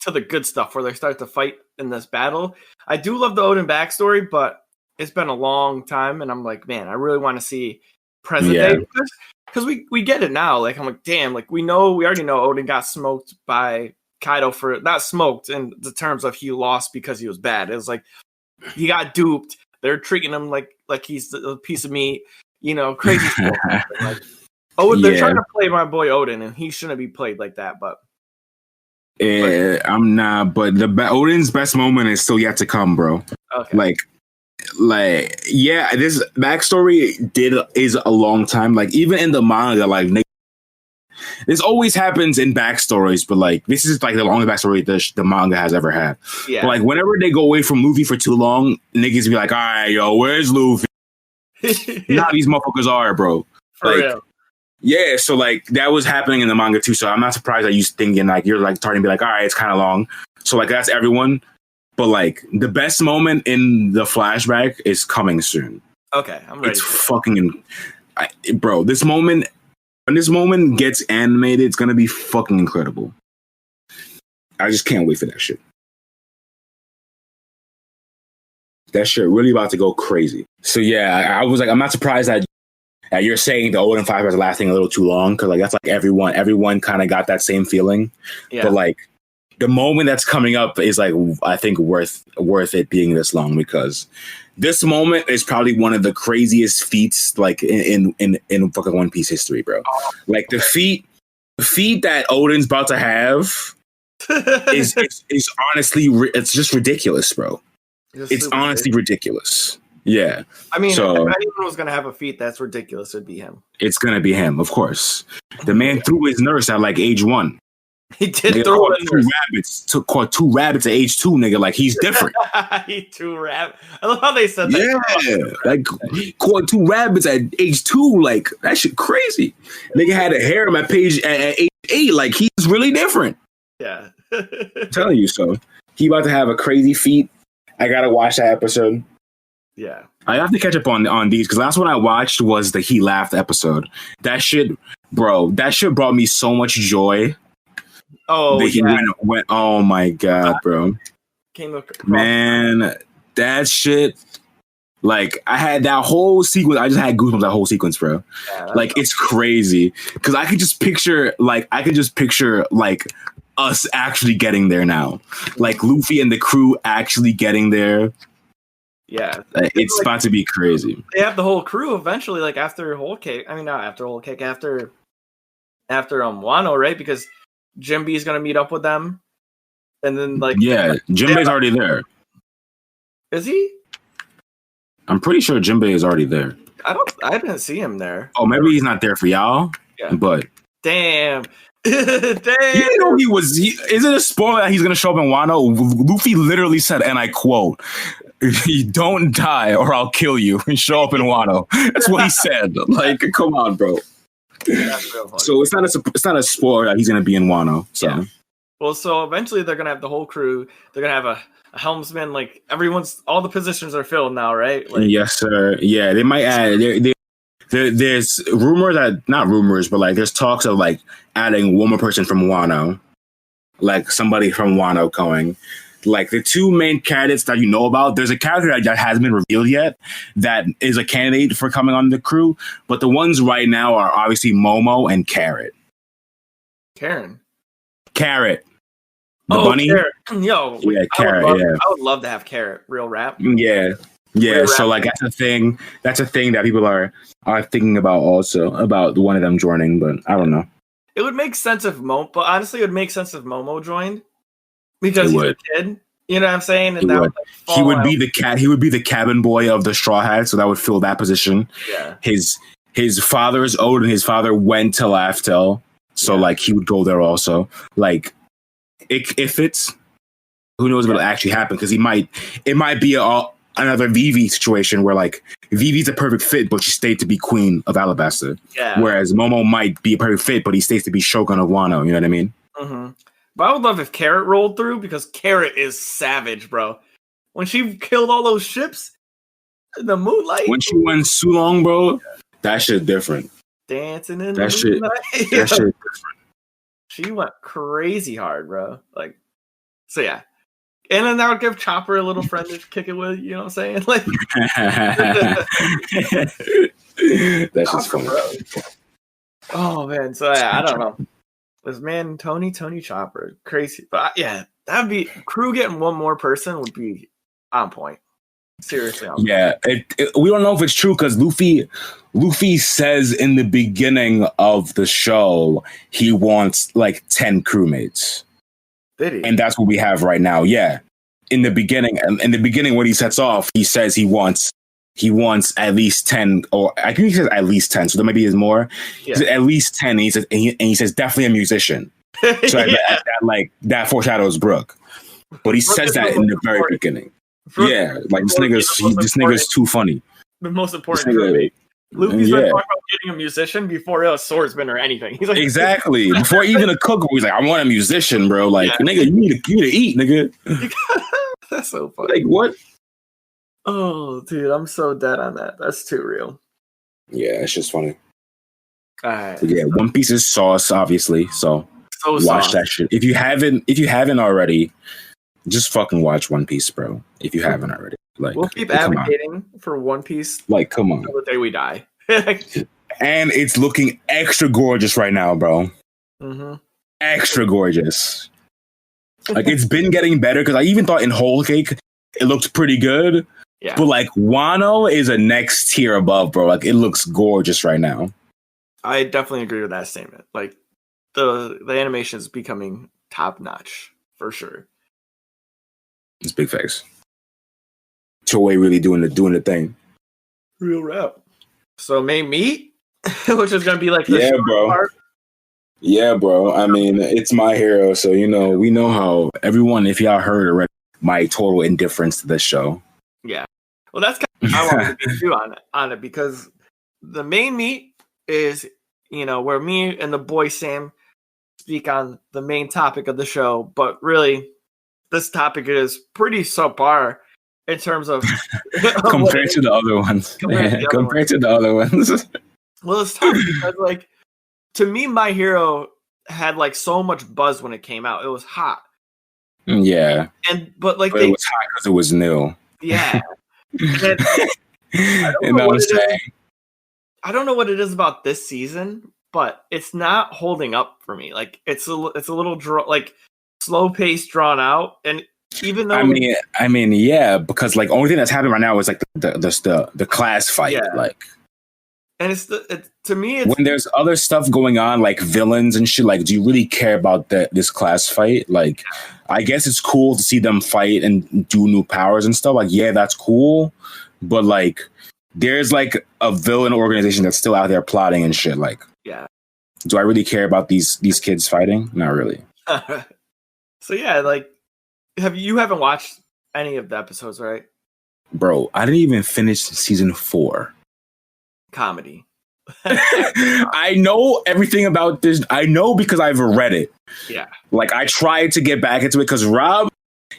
to the good stuff where they start to fight in this battle. I do love the Odin backstory, but it's been a long time, and I'm like, man, I really want to see present day. Because we get it now. Like I'm like, damn, like we already know Odin got smoked by Kaido for not smoked in the terms of he lost because he was bad. It was like he got duped. They're treating him like he's a piece of meat, crazy stuff. Like, they're trying to play my boy Odin, and he shouldn't be played like that. But I'm not. But Odin's best moment is still yet to come, bro. Okay. This backstory is a long time. Like even in the manga, like this always happens in backstories, but like this is like the longest backstory the manga has ever had. Yeah. But like whenever they go away from Luffy for too long, niggas be like, all right, yo, where's Luffy? Nah, these motherfuckers are, bro. For real. Yeah, so like that was happening in the manga too. So I'm not surprised that you thinking like you're like starting to be like, all right, it's kind of long. So like that's everyone. But like the best moment in the flashback is coming soon. Okay, I'm ready. It's fucking, bro. When this moment gets animated, it's gonna be fucking incredible. I just can't wait for that shit. That shit really about to go crazy. So yeah, I was like, I'm not surprised that you're saying the Odin 5 is lasting a little too long, because like that's like everyone kind of got that same feeling. Yeah. But like the moment that's coming up is like I think worth it being this long, because this moment is probably one of the craziest feats like in fucking One Piece history, bro. Like the feat that Odin's about to have is honestly it's just ridiculous, bro. It's honestly ridiculous. Yeah. I mean, if anyone was going to have a feat that's ridiculous, it'd be him. It's going to be him, of course. The man threw his nurse at like age 1. He did throw caught two rabbits at age 2, nigga. Like he's different. He threw rabbits. I love how they said that. Yeah, like he caught 2 rabbits at age 2. Like that shit crazy. Nigga had a harem at age 8. Like he's really different. Yeah, I'm telling you so. He about to have a crazy feat. I gotta watch that episode. Yeah, I have to catch up on these, because last one I watched was the He Laughed episode. That shit brought me so much joy. Oh, he went. Oh my god, bro! Came across. Man, that shit Like I had that whole sequence. I just had goosebumps that whole sequence, bro. Yeah, Like it's crazy because I could just picture like us actually getting there now, like Luffy and the crew actually getting there. Yeah, It's like, about to be crazy. They have the whole crew eventually, like after Whole Cake. I mean, not after Whole Cake, after Wano, right? Because Jinbe is gonna meet up with them, and then like Jinbei's already there. Is he? I'm pretty sure Jinbei is already there. I didn't see him there. Oh, maybe he's not there for y'all. Yeah. But damn. Damn. You know is it a spoiler that he's gonna show up in Wano? Luffy literally said, and I quote, "You don't die or I'll kill you," and show up in Wano. That's what he said. Like, come on, bro. So it's not a spoiler that he's gonna be in Wano. So well, so eventually they're gonna have the whole crew. They're gonna have a helmsman. Like all the positions are filled now, right? Like, yes, sir. Yeah, they might add. There's rumors that not rumors, but like there's talks of like adding one more person from Wano, like somebody from Wano going. Like the two main candidates that you know about, there's a character that hasn't been revealed yet that is a candidate for coming on the crew, but the ones right now are obviously Momo and Carrot. Carrot. The bunny. Carrot. Yo, yeah, Carrot. I would love to have Carrot. Real rap. Yeah. Real so like that's a thing. That's a thing that people are thinking about also about one of them joining, but I don't know. It would make sense if Momo, but honestly, it would make sense if Momo joined. Because he's a kid, you know what I'm saying? And he would be the cat. He would be the cabin boy of the Straw Hat, so that would fill that position. Yeah. His father's Odin. His father went to Laftel, so like he would go there also. Like, if it's who knows what'll actually happen because it might be another Vivi situation where like Vivi's a perfect fit, but she stayed to be queen of Alabasta. Yeah. Whereas Momo might be a perfect fit, but he stays to be Shogun of Wano. You know what I mean? Mm-hmm. But I would love if Carrot rolled through because Carrot is savage, bro. When she killed all those ships in the moonlight. When she went Sulong, bro, that shit different. Dancing in that the shit, moonlight. That shit different. She went crazy hard, bro. Like, so yeah. And then that would give Chopper a little friend to kick it with, you know what I'm saying? Like, that's just funny. Oh, man. So yeah, I don't know. Was man Tony Chopper crazy? But yeah, that'd be crew getting one more person would be on point. Seriously, on point. Yeah. We don't know if it's true because Luffy says in the beginning of the show he wants like 10 crewmates. Did he? And that's what we have right now. Yeah. In the beginning when he sets off, he says he wants at least 10, or I think he says at least 10, so there maybe is more. Yeah. He says at least 10, and he says definitely a musician. So yeah. that foreshadows Brook. But he says that in the very beginning. Yeah, like this nigga's too funny. The most important crewmate. Luffy's been talking about getting a musician before a swordsman or anything. He's like, exactly. Before even a cook, he's like, I want a musician, bro. Like, nigga, you need to eat, nigga. That's so funny. Like, what? Oh, dude, I'm so dead on that. That's too real. Yeah, it's just funny. All right. Yeah, One Piece is sauce, obviously. So watch that shit. If you haven't already, just fucking watch One Piece, bro. If you haven't already. Like, we'll keep advocating for One Piece. Like, come on. Until the day we die. And it's looking extra gorgeous right now, bro. Mm-hmm. Extra gorgeous. Like, it's been getting better because I even thought in Whole Cake it looked pretty good. Yeah. But like Wano is a next tier above, bro. Like, it looks gorgeous right now. I definitely agree with that statement. Like, the animation is becoming top notch for sure. It's big facts. Toei really doing the thing. Real rap. So main meat, which is gonna be like the bro. Part. Yeah, bro. I mean, it's My Hero, so we know how everyone. If y'all heard already, my total indifference to this show. Yeah. Well, that's kind of I wanted to be too on it because the main meat is where me and the boy Sam speak on the main topic of the show, but really this topic is pretty subpar in terms of compared to the other ones. Compared to the other ones. Well, it's tough because like to me, My Hero had like so much buzz when it came out. It was hot. Yeah. But it was hot because it was new. Yeah. You know what I'm saying? I don't know what it is about this season, but it's not holding up for me. Like it's a little like slow pace, drawn out, and even though I mean, yeah, because like only thing that's happening right now is like the class fight, like. And to me, it's when there's other stuff going on, like villains and shit. Like, do you really care about this class fight? Like, I guess it's cool to see them fight and do new powers and stuff. Like, yeah, that's cool, but like, there's like a villain organization that's still out there plotting and shit. Like, yeah, do I really care about these kids fighting? Not really. So yeah, like, you haven't watched any of the episodes, right? Bro, I didn't even finish season 4. Comedy. I know everything about this. I know because I've read it. Yeah. Like I tried to get back into it because Rob,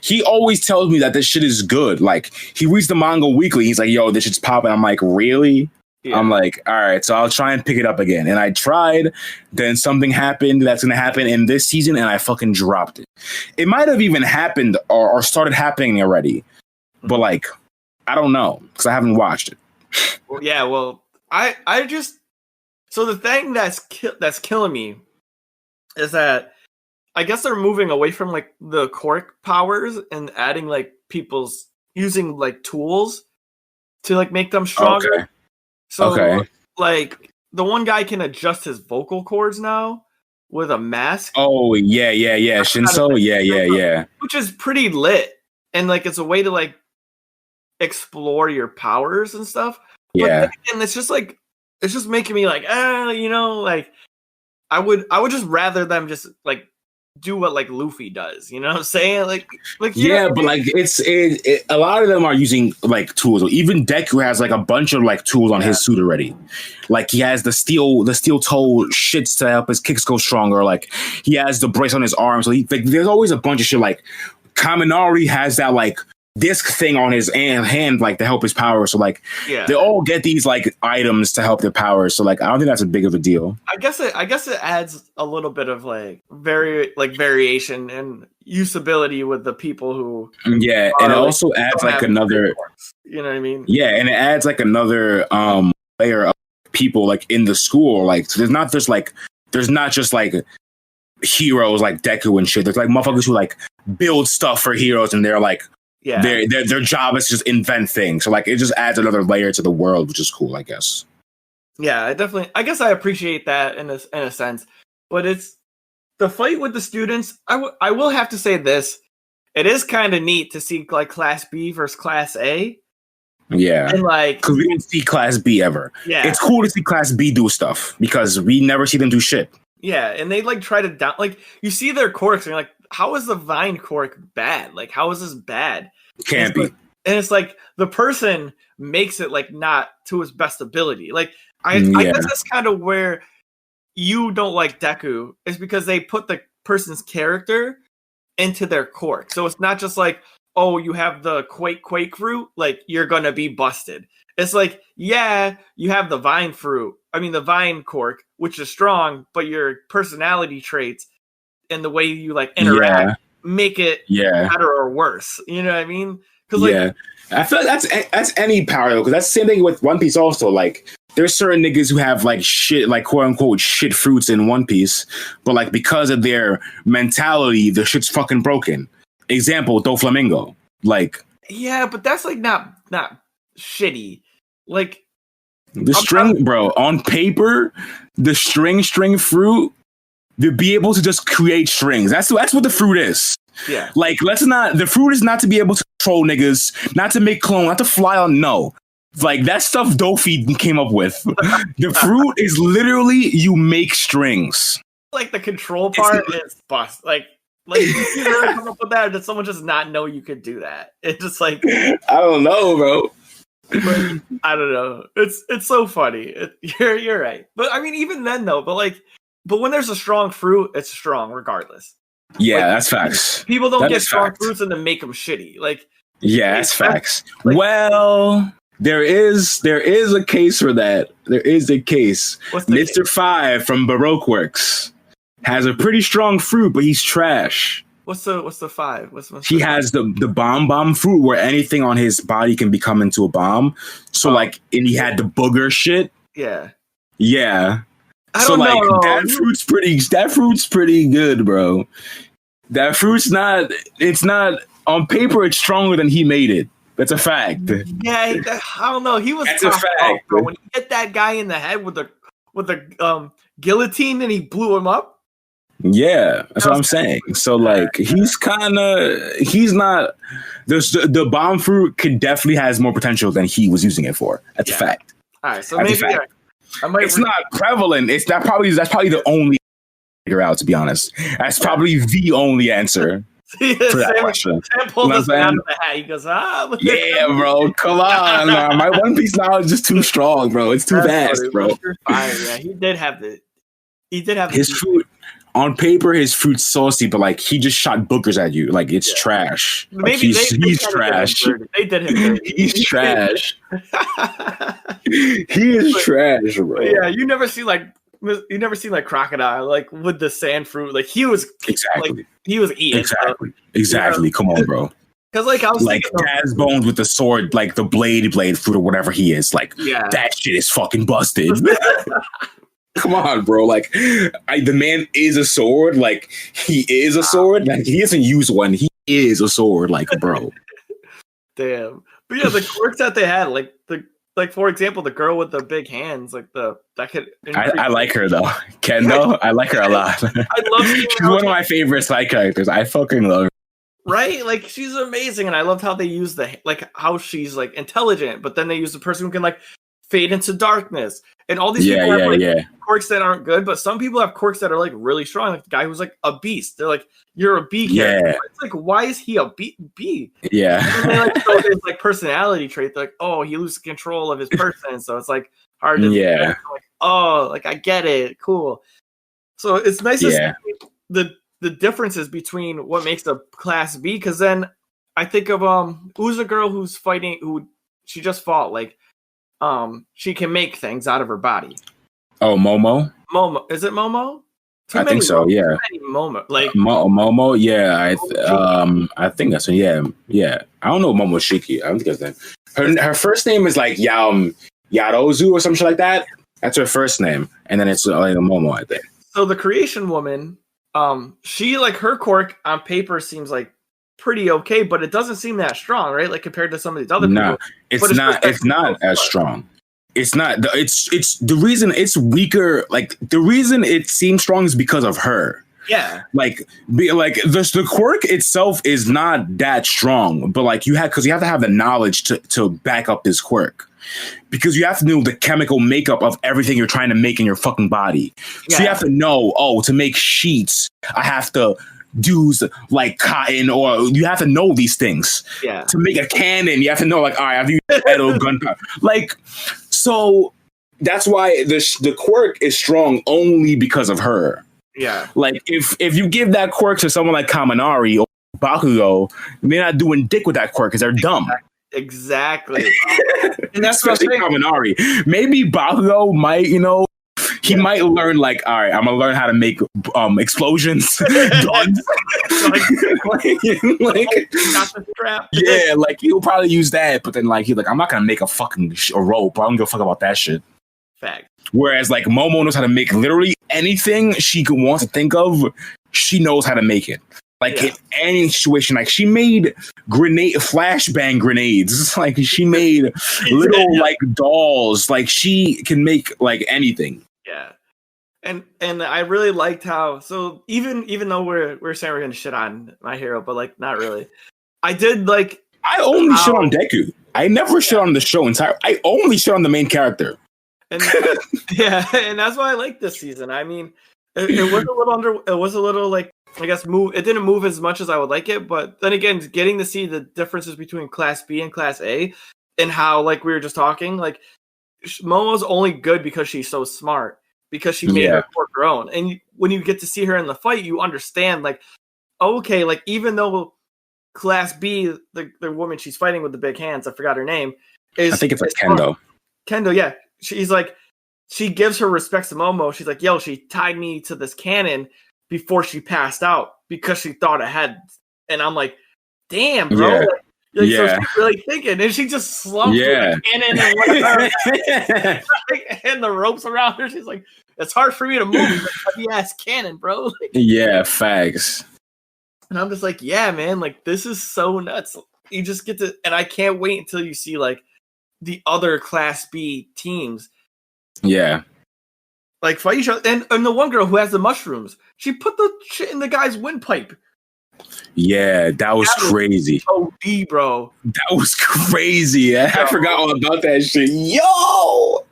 he always tells me that this shit is good. Like he reads the manga weekly. He's like, yo, this shit's popping. I'm like, really? Yeah. I'm like, all right, so I'll try and pick it up again. And I tried. Then something happened that's going to happen in this season. And I fucking dropped it. It might have even happened or started happening already. But like, I don't know because I haven't watched it. Well, yeah, well, I just, so the thing that's killing me is that I guess they're moving away from like the quirk powers and adding like people's using like tools to like make them stronger. Okay. So like the one guy can adjust his vocal cords now with a mask. Oh yeah. Shinso, yeah. Which is pretty lit, and like it's a way to like explore your powers and stuff. Yeah, and it's just making me like, like I would just rather them just like do what like Luffy does, you know what I'm saying? Like yeah, but like it's a lot of them are using like tools. Even Deku has like a bunch of like tools on his suit already. Like he has the steel toe shits to help his kicks go stronger. Like he has the brace on his arm, so there's always a bunch of shit. Like Kaminari has that like disc thing on his hand like to help his power, so like they all get these like items to help their powers, so like I don't think that's a big of a deal. I guess it adds a little bit of like variation and usability with the people who and it also adds like another, you know what I mean, and it adds like another layer of people like in the school. Like so there's not just like heroes like Deku and shit. There's like motherfuckers who like build stuff for heroes, and they're like their job is to just invent things. So like it just adds another layer to the world, which is cool, I guess. Yeah, I guess I appreciate that in a sense. But it's the fight with the students. I will have to say this. It is kind of neat to see like Class B versus Class A. Yeah. And like, because we didn't see Class B ever. Yeah. It's cool to see Class B do stuff because we never see them do shit. Yeah, and they like try to down, like you see their quirks and you're like, how is the vine quirk bad? Like, how is this bad? Can't be. And it's like the person makes it like not to his best ability. Like I guess that's kind of where you don't like Deku, is because they put the person's character into their quirk. So it's not just like, oh, you have the quake fruit, like you're gonna be busted. It's like, yeah, you have the vine quirk, which is strong, but your personality traits and the way you like interact make it better or worse. You know what I mean? Because I feel like that's any power though, because that's the same thing with One Piece also. Like there's certain niggas who have like shit, like quote unquote shit fruits in One Piece, but like because of their mentality, the shit's fucking broken. Example, Doflamingo. Like but that's like not shitty. Like the string, bro, on paper, the string fruit, to be able to just create strings. That's what the fruit is. Yeah. Like the fruit is not to be able to control niggas, not to make clone, not to fly on. No. Like that stuff Dofi came up with. The fruit is literally you make strings. Like the control part is bust. Like you really come up with that, or did someone just not know you could do that? It's just like I don't know, bro. But, I don't know. It's so funny. You're right. But I mean, even then though, but when there's a strong fruit, it's strong regardless. Yeah, like, that's facts. People don't get strong fruits and then make them shitty. Like, yeah, that's facts. Like, well, there is a case for that. There is a case. Mr. 5 from Baroque Works has a pretty strong fruit, but he's trash. What's the 5? What's He has the bomb fruit where anything on his body can become into a bomb. So like, and he had the booger shit. Yeah. Yeah. I so don't like know. that fruit's pretty good, bro. That fruit's not. It's not on paper. It's stronger than he made it. That's a fact. Yeah, I don't know. He was. That's a fact, bro. When he hit that guy in the head with the guillotine and he blew him up. Yeah, that's what I'm saying. So like, he's not. The bomb fruit could definitely has more potential than he was using it for. That's a fact. All right, so maybe it's not prevalent. That's probably the only figure out, to be honest. That's probably the only answer for that question. Sam pulled us out of the hat. He goes, yeah, bro, come on. My One Piece knowledge is just too strong, bro. It's too vast, bro. Fire, yeah. He did have his fruit. On paper, his fruit's saucy, but like he just shot bookers at you. Like it's trash. Like, maybe he's trash. They did him. He's trash. He is trash, bro. Yeah, you never see like Crocodile like with the sand fruit. Like he was exactly. He was eating exactly. Come on, bro. Because like I was like Daz Bones with the sword, like the blade fruit or whatever he is. Like that shit is fucking busted. Come on, bro. Like, the man is a sword. Like, he is a sword. Like, he doesn't use one. He is a sword. Like, bro. Damn. But yeah, the quirks that they had, like for example, the girl with the big hands, like that could. I like her though, Kendo. I like her a lot. I love. She's one of my favorite side characters. I fucking love her. Right, like she's amazing, and I loved how they use how she's like intelligent, but then they use the person who can like fade into darkness. And all these people have quirks that aren't good, but some people have quirks that are like really strong. Like the guy who's like a beast. They're like, you're a bee character. It's like, why is he a bee? Yeah. And they like throw his like personality trait. They're like, oh, he loses control of his person. So it's like hard to like, oh, like I get it. Cool. So it's nice to see the differences between what makes a class B, because then I think of who's the girl who's fighting who she just fought, like she can make things out of her body. Oh, Momo? Momo. Is it Momo? I think so, yeah. Momo. Like Momo, yeah. I think that's yeah. I don't know Momoshiki. I don't think that's that. Her first name is like Yarozu or something like that. That's her first name. And then it's like Momo, I think. So the creation woman, she like her quirk on paper seems like pretty okay, but it doesn't seem that strong, right? Like compared to some of these other people. It's not as strong. It's not. It's the reason it's weaker. Like the reason it seems strong is because of her. Yeah. Like the quirk itself is not that strong, but like you have to have the knowledge to back up this quirk. Because you have to know the chemical makeup of everything you're trying to make in your fucking body. Yeah. So you have to know, to make sheets, I have to use like cotton, or you have to know these things. Yeah. To make a cannon, you have to know, like, all right, I have to use metal gunpowder. Like, so that's why the quirk is strong only because of her. Yeah. Like, if you give that quirk to someone like Kaminari or Bakugo, they're not doing dick with that quirk because they're dumb. Exactly. And that's especially Kaminari. Maybe Bakugo might, he might learn, like, all right, I'm gonna learn how to make explosions. Guns. like he'll probably use that, but then like he's like, I'm not gonna make a fucking a rope. I don't give a fuck about that shit. Fact. Whereas like Momo knows how to make literally anything she wants to think of. She knows how to make it. Like in any situation, like she made flashbang grenades. Like she made little like dolls. Like she can make like anything. Yeah, and I really liked how. So even though we're saying we're gonna shit on My Hero, but like not really. I did like. I only shit on Deku. I never shit on the show entire. I only shit on the main character. And and that's why I like this season. I mean, it was a little It was a little like. I guess it didn't move as much as I would like it, but then again, getting to see the differences between Class B and Class A, and how, like we were just talking, like Momo's only good because she's so smart, because she made her quirk her own. And when you get to see her in the fight, you understand, like, okay, like even though Class B, the woman she's fighting with the big hands, I forgot her name, I think it's like Kendo. Kendo, yeah, she's like, she gives her respects to Momo. She's like, yo, she tied me to this cannon before she passed out, because she thought ahead. And I'm like, damn, bro. Yeah. So she's really thinking, and she just slumped with the cannon and whatever, and the ropes around her. She's like, it's hard for me to move this heavy ass cannon, bro. Yeah, facts. And I'm just like, yeah, man, like this is so nuts. You just get to, and I can't wait until you see like the other Class B teams. Yeah. Like fight each other. And the one girl who has the mushrooms, she put the shit in the guy's windpipe. Yeah, that was crazy. OD, bro. That was crazy. I forgot all about that shit. Yo!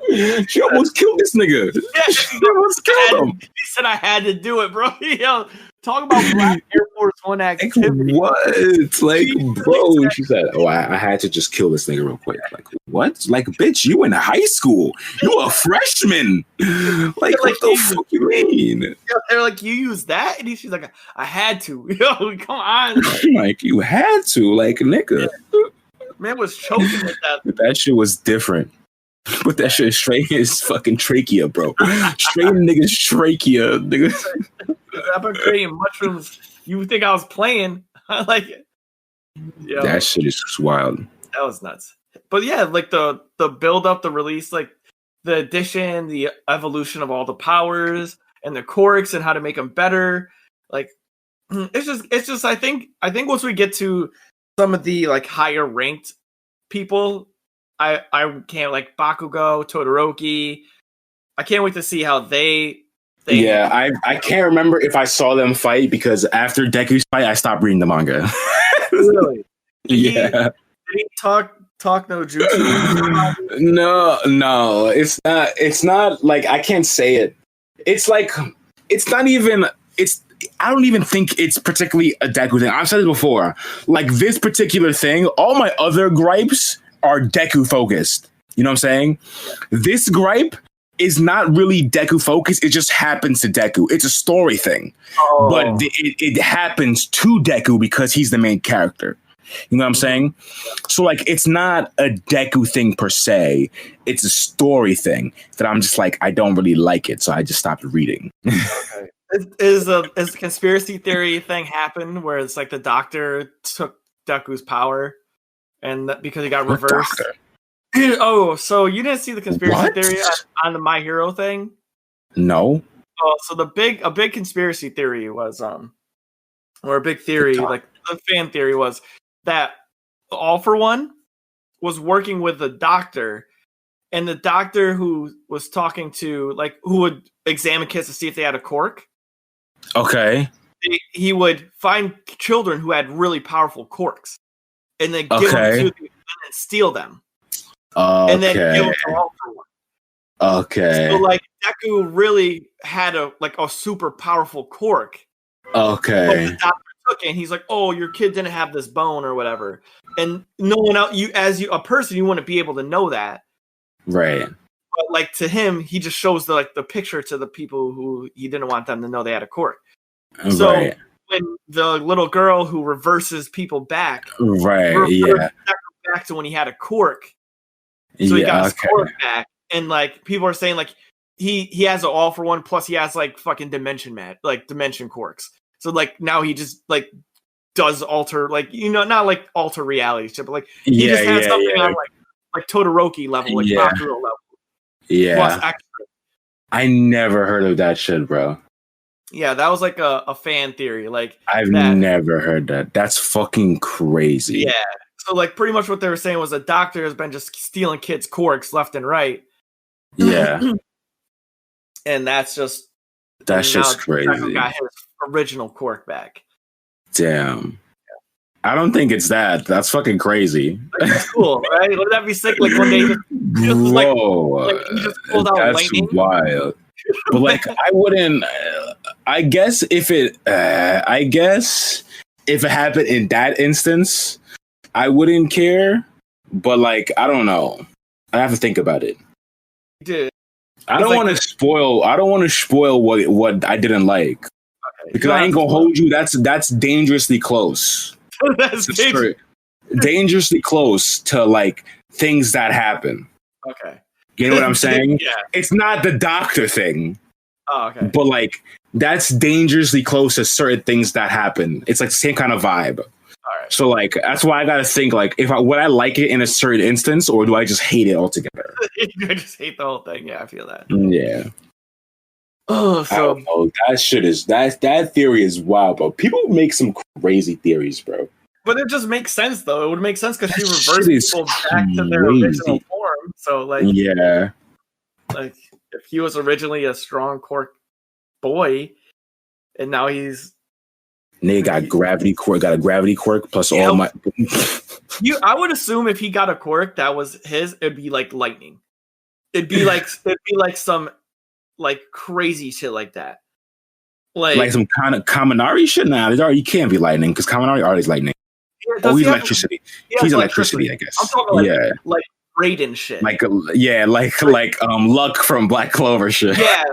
She almost killed this nigga. Yeah, she almost killed him. He said I had to do it, bro. Yo, talk about Black Air Force One activity. Like, what? Like, bro, she said, oh, I had to just kill this nigga real quick. Like, what? Like, bitch, you in high school. You a freshman. Like, what the fuck you mean? They're like, you use that? And she's like, I had to. Yo, come on. Like, you had to. Like, nigga. Man was choking at that. That shit was different. Put that shit straight in his fucking trachea, bro. Straight in nigga's trachea, nigga. I've been creating mushrooms. You think I was playing? I like it. Yo, that shit is wild. That was nuts. But yeah, like the build up, the release, like the addition, the evolution of all the powers and the quirks and how to make them better. Like it's just. I think once we get to some of the like higher ranked people, I can't, like Bakugo, Todoroki. I can't wait to see how they yeah, I can't remember if I saw them fight because after Deku's fight, I stopped reading the manga. Really? Yeah. Did he talk no jutsu? No, it's not like I can't say it. It's like it's not even I don't even think it's particularly a Deku thing. I've said it before. Like this particular thing, all my other gripes are Deku focused. You know what I'm saying? This gripe is not really Deku focused. It just happens to Deku. It's a story thing. Oh. But it happens to Deku because he's the main character. You know what I'm saying? So like it's not a Deku thing per se. It's a story thing that I'm just like, I don't really like it. So I just stopped reading. Okay. Is a conspiracy theory thing happen where it's like the doctor took Deku's power and because he got reversed? Oh, so you didn't see the conspiracy theory on the My Hero thing? No. Oh, so a big conspiracy theory was or a big theory, like a fan theory was that All For One was working with a doctor, and the doctor who was talking to, like, who would examine kids to see if they had a quirk. Okay. He would find children who had really powerful quirks, and then give them to them and steal them. Okay. And then give them to All For One. Okay. So, like, Deku really had a super powerful quirk. Okay. But the doctor took it, and he's like, "Oh, your kid didn't have this bone or whatever." And no one else, a person, you wouldn't be able to know that, right? But like to him, he just shows the picture to the people who he didn't want them to know they had a quirk. So when the little girl who reverses people back, back to when he had a quirk. So he got his quirk back, and like people are saying like he has an All For One, plus he has like fucking dimension quirks. So like now he just like does alter, like, you know, not like alter reality shit, but like he just has something on like Todoroki level, like Bakuro level. Yeah. Plus extra. I never heard of that shit, bro. Yeah, that was like a fan theory. Like I've never heard that. That's fucking crazy. Yeah. So like pretty much what they were saying was a doctor has been just stealing kids' quirks left and right. Yeah. And that's just crazy. Got his original quirk back. Damn. I don't think it's that. That's fucking crazy. That's cool, right? Wouldn't that be sick? Like one day, like he just pulled out that's lightning. Wild. But like, I wouldn't. I guess if it happened in that instance, I wouldn't care. But like, I don't know. I have to think about it. Dude, I don't want to spoil. I don't want to spoil what I didn't like. Okay. Because I ain't gonna hold you. That's dangerously close. That's dangerously close to like things that happen. Okay. You know what I'm saying? Yeah. It's not the doctor thing. Oh, okay. But like that's dangerously close to certain things that happen. It's like the same kind of vibe. All right. So like that's why I gotta think like would I like it in a certain instance or do I just hate it altogether? I just hate the whole thing. Yeah, I feel that. Yeah. Oh, I don't know. That shit is that theory is wild, bro. People make some crazy theories, bro. But it just makes sense though. It would make sense because she That reversed shit is people back to their original form. So like like if he was originally a strong quirk boy, and now he's got gravity quirk, got a gravity quirk plus all my. I would assume if he got a quirk that was his, it'd be like lightning. It'd be like some like crazy shit like that. Like some kind of Kaminari shit. Nah, you can't be lightning because Kaminari already is lightning. Yeah, he's electricity. He's electricity, I guess. I'm talking like Raiden shit. Like Luck from Black Clover shit. Yeah,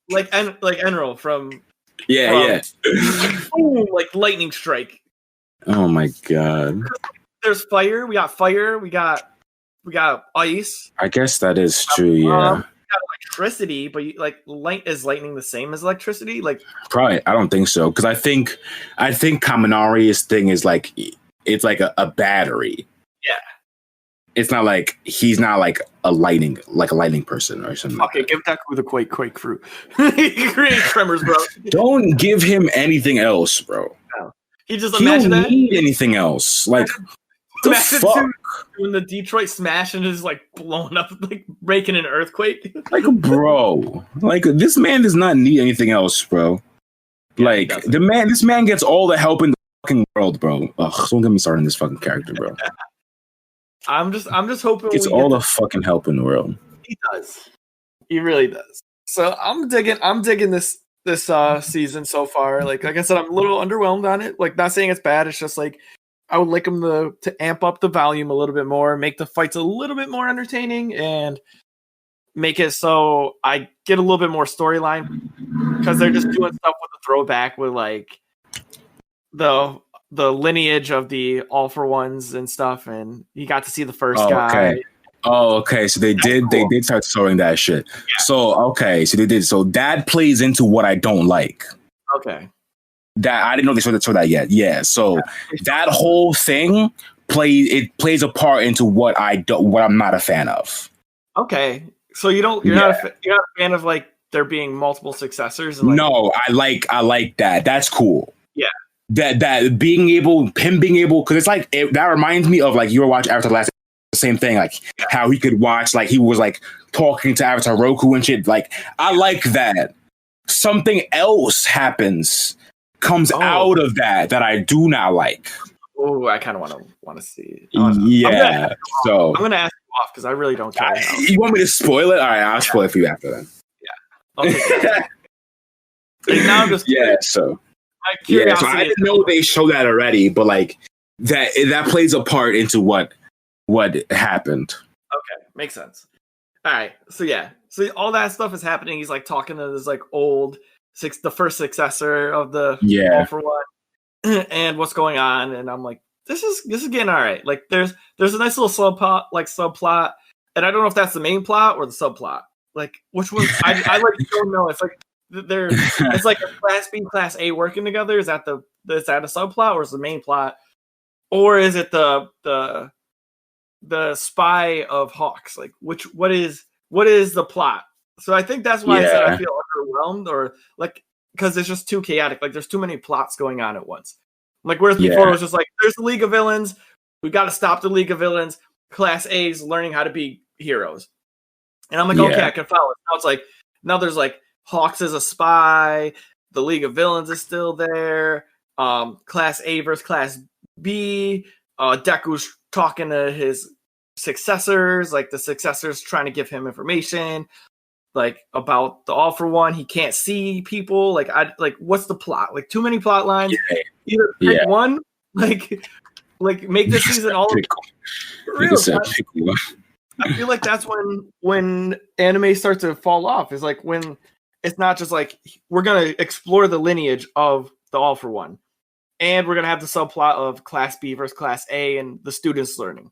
like Enro from boom, like lightning strike. Oh my god. There's fire. We got fire. We got ice. I guess that is true. Yeah. We got electricity, but is lightning the same as electricity? Like probably. I don't think so because I think Kaminari's thing is like it's like a battery. Yeah. It's not like he's not like a lightning person or something. Okay, give Deku the quake fruit. He create tremors, bro. Don't give him anything else, bro. No. He don't need anything else. Like the fuck? When the Detroit smash and is like blowing up, like making an earthquake. Like, bro, like this man does not need anything else, bro. Yeah, like this man gets all the help in the fucking world, bro. Ugh, don't get me started on this fucking character, bro. I'm just hoping it's all the fucking help in the world. He does. He really does. So I'm digging this season so far. Like I said, I'm a little underwhelmed on it. Like not saying it's bad. It's just like I would like them to amp up the volume a little bit more, make the fights a little bit more entertaining, and make it so I get a little bit more storyline because they're just doing stuff with the throwback with like the lineage of the All for Ones and stuff, and you got to see the first guy. Okay. Oh, okay. So they did start showing that shit. Yeah. So okay, so they did. So that plays into what I don't like. Okay. That I didn't know they showed that yet. Yeah. So that whole thing plays a part into what I'm not a fan of. Okay. So you're not a fan of like there being multiple successors. And, like, no, I like that. That's cool. Yeah. That him being able, because it's like that reminds me of like you were watching Avatar last. The same thing, like how he could watch, like he was like talking to Avatar Roku and shit. Like I like that. Something else comes out of that I do not like. Oh, I kind of want to see. Yeah. I'm gonna ask you off because I really don't care. You want me to spoil it? All right, I'll spoil it for you after then. Yeah. Like now I'm just So I didn't know they showed that already, but like that plays a part into what happened. Okay, makes sense. All right, so all that stuff is happening. He's like talking to this like the first successor of the All for One, and what's going on. And I'm like, this is getting all right. Like there's a nice little subplot, and I don't know if that's the main plot or the subplot. Like which one? I like don't know. It's like it's like a Class B, Class A working together. Is that a subplot or is the main plot, or is it the spy of Hawks? Like what is the plot? So I think that's why I said I feel underwhelmed, or like because it's just too chaotic. Like there's too many plots going on at once. Like whereas before it was just like there's the League of Villains, we got to stop the League of Villains. Class A's learning how to be heroes, and I'm like okay, I can follow it. Now it's like there's like Hawks is a spy, the League of Villains is still there. Class A versus Class B. Deku's talking to his successors, like the successors trying to give him information, like about the All for One. He can't see people. Like what's the plot? Like too many plot lines. Either pick one, like make this season all. I feel like that's when anime starts to fall off. Is like when it's not just like we're gonna explore the lineage of the All for One. And we're gonna have the subplot of Class B versus Class A and the students learning.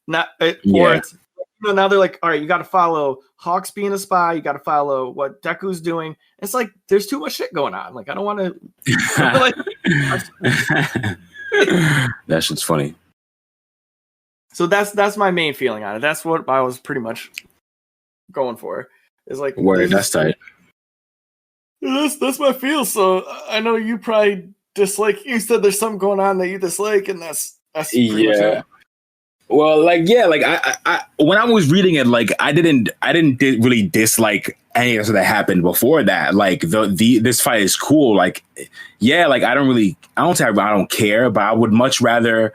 Or it's now they're like, all right, you got to follow Hawks being a spy. You got to follow what Deku's doing. It's like there's too much shit going on. Like I don't want to. Like, that shit's funny. So that's my main feeling on it. That's what I was pretty much going for. Is like, word, that's tight. That's my feel. So I know you probably dislike. You said there's something going on that you dislike, and that's pretty much it. Well, like I when I was reading it, like I didn't really dislike any of that happened before that. Like this fight is cool. Like like I don't say I don't care, but I would much rather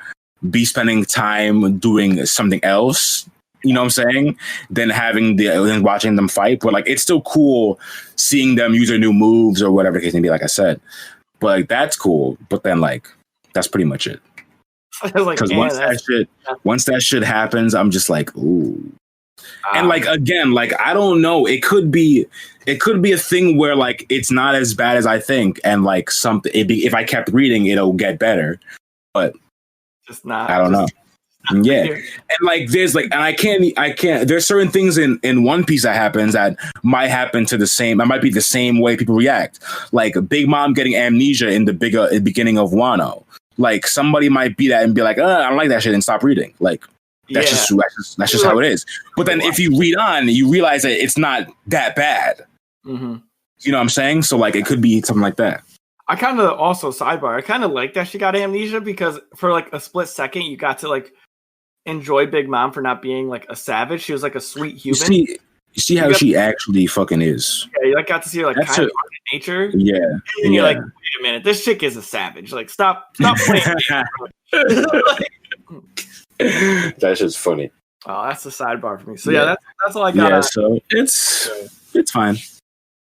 be spending time doing something else. You know what I'm saying? Than watching them fight. But like it's still cool seeing them use their new moves or whatever the case may be. Like I said, but like that's cool. But then like that's pretty much it. Because once that shit happens, I'm just like, ooh. And like again, like I don't know. It could be a thing where like it's not as bad as I think, and like something. If I kept reading, it'll get better. But just not. I don't know. Yeah, and like there's like, and I can't. There's certain things in One Piece that happens that might happen to the same. It might be the same way people react. Like Big Mom getting amnesia in the beginning of Wano. Like somebody might be that and be like, I don't like that shit and stop reading. Like that's just how it is. But then if you read on, you realize that it's not that bad. Mm-hmm. You know what I'm saying? So like it could be something like that. I kind of also sidebar. I kind of like that she got amnesia because for like a split second, you got to like enjoy Big Mom for not being like a savage. She was like a sweet human. You see how she actually fucking is. Yeah, you like got to see her like kind of nature. Yeah. And you're like, wait a minute, this chick is a savage. Like, stop playing. That's just funny. Oh, that's the sidebar for me. So yeah, that's all I got. Yeah, so it's fine. It's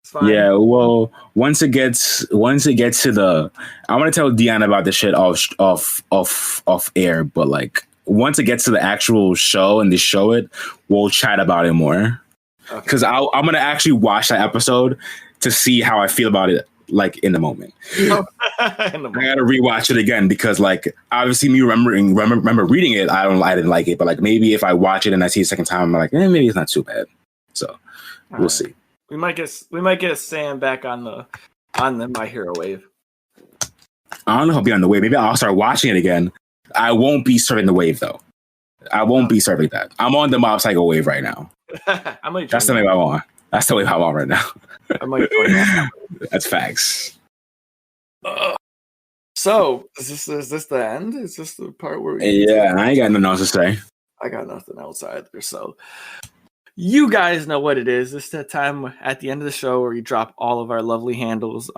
fine. Yeah, well, once it gets to the, I want to tell Deanna about the shit off air, but like once it gets to the actual show and they show it, we'll chat about it more. Because I'm gonna actually watch that episode to see how I feel about it, like in the moment. I gotta rewatch it again because, like, obviously, me remember reading it, I didn't like it, but like maybe if I watch it and I see it a second time, I'm like, maybe it's not too bad. So we'll see. We might get Sam back on the My Hero wave. I don't know if I'll be on the wave. Maybe I'll start watching it again. I won't be serving the wave though. I won't be serving that. I'm on the Mob Psycho wave right now. That's the wave I want. That's the wave I want right now. I might join that. That's facts. So is this the end? Is this the part where I ain't got nothing else to say. I got nothing else either. So you guys know what it is. This is the time at the end of the show where we drop all of our lovely handles.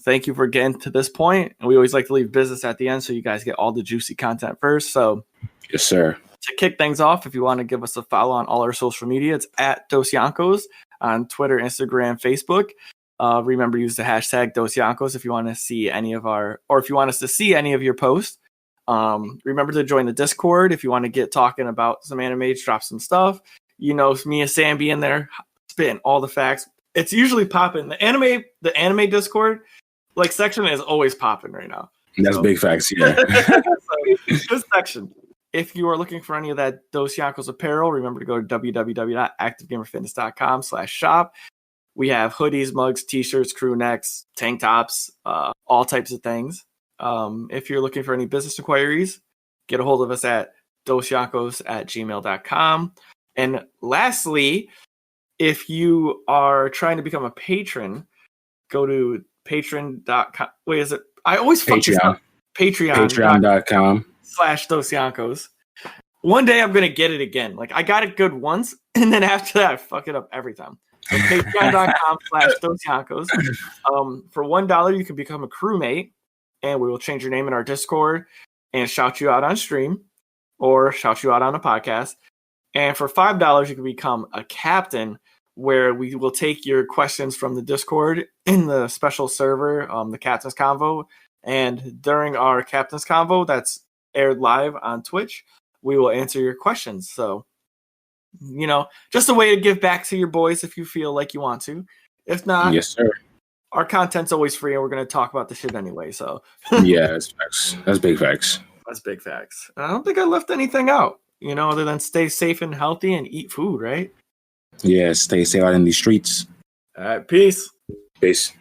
Thank you for getting to this point. And we always like to leave business at the end so you guys get all the juicy content first. So yes, sir. To kick things off, if you want to give us a follow on all our social media, it's at Dosyonkos on Twitter, Instagram, Facebook. Remember, use the hashtag Dosyonkos if you want to see any of if you want us to see any of your posts. Remember to join the Discord if you want to get talking about some anime, drop some stuff. You know, me and Sam be in there spitting all the facts. It's usually popping. The anime Discord section is always popping right now. That's big facts, yeah. So, this section. If you are looking for any of that Dosyonkos apparel, remember to go to www.activegamerfitness.com/shop. We have hoodies, mugs, t-shirts, crew necks, tank tops, all types of things. If you're looking for any business inquiries, get a hold of us at dosyonkos@gmail.com. And lastly, if you are trying to become a patron, go to patreon.com. Wait, is it? I always fuck this up. Patreon.com/Dosyonkos. One day I'm gonna get it again. Like I got it good once, and then after that I fuck it up every time. So Patreon.com/Dosyonkos. For $1 you can become a crewmate, and we will change your name in our Discord and shout you out on stream or shout you out on a podcast. And for $5 you can become a captain, where we will take your questions from the Discord in the special server, the Captain's Convo. And during our Captain's Convo, that's aired live on Twitch, we will answer your questions. So, you know, just a way to give back to your boys if you feel like you want to. If not, yes, sir. Our content's always free, and we're going to talk about the shit anyway. So, yeah, that's facts. That's big facts. That's big facts. I don't think I left anything out. other than stay safe and healthy and eat food, right? Yeah, stay safe out in these streets. All right, peace. Peace.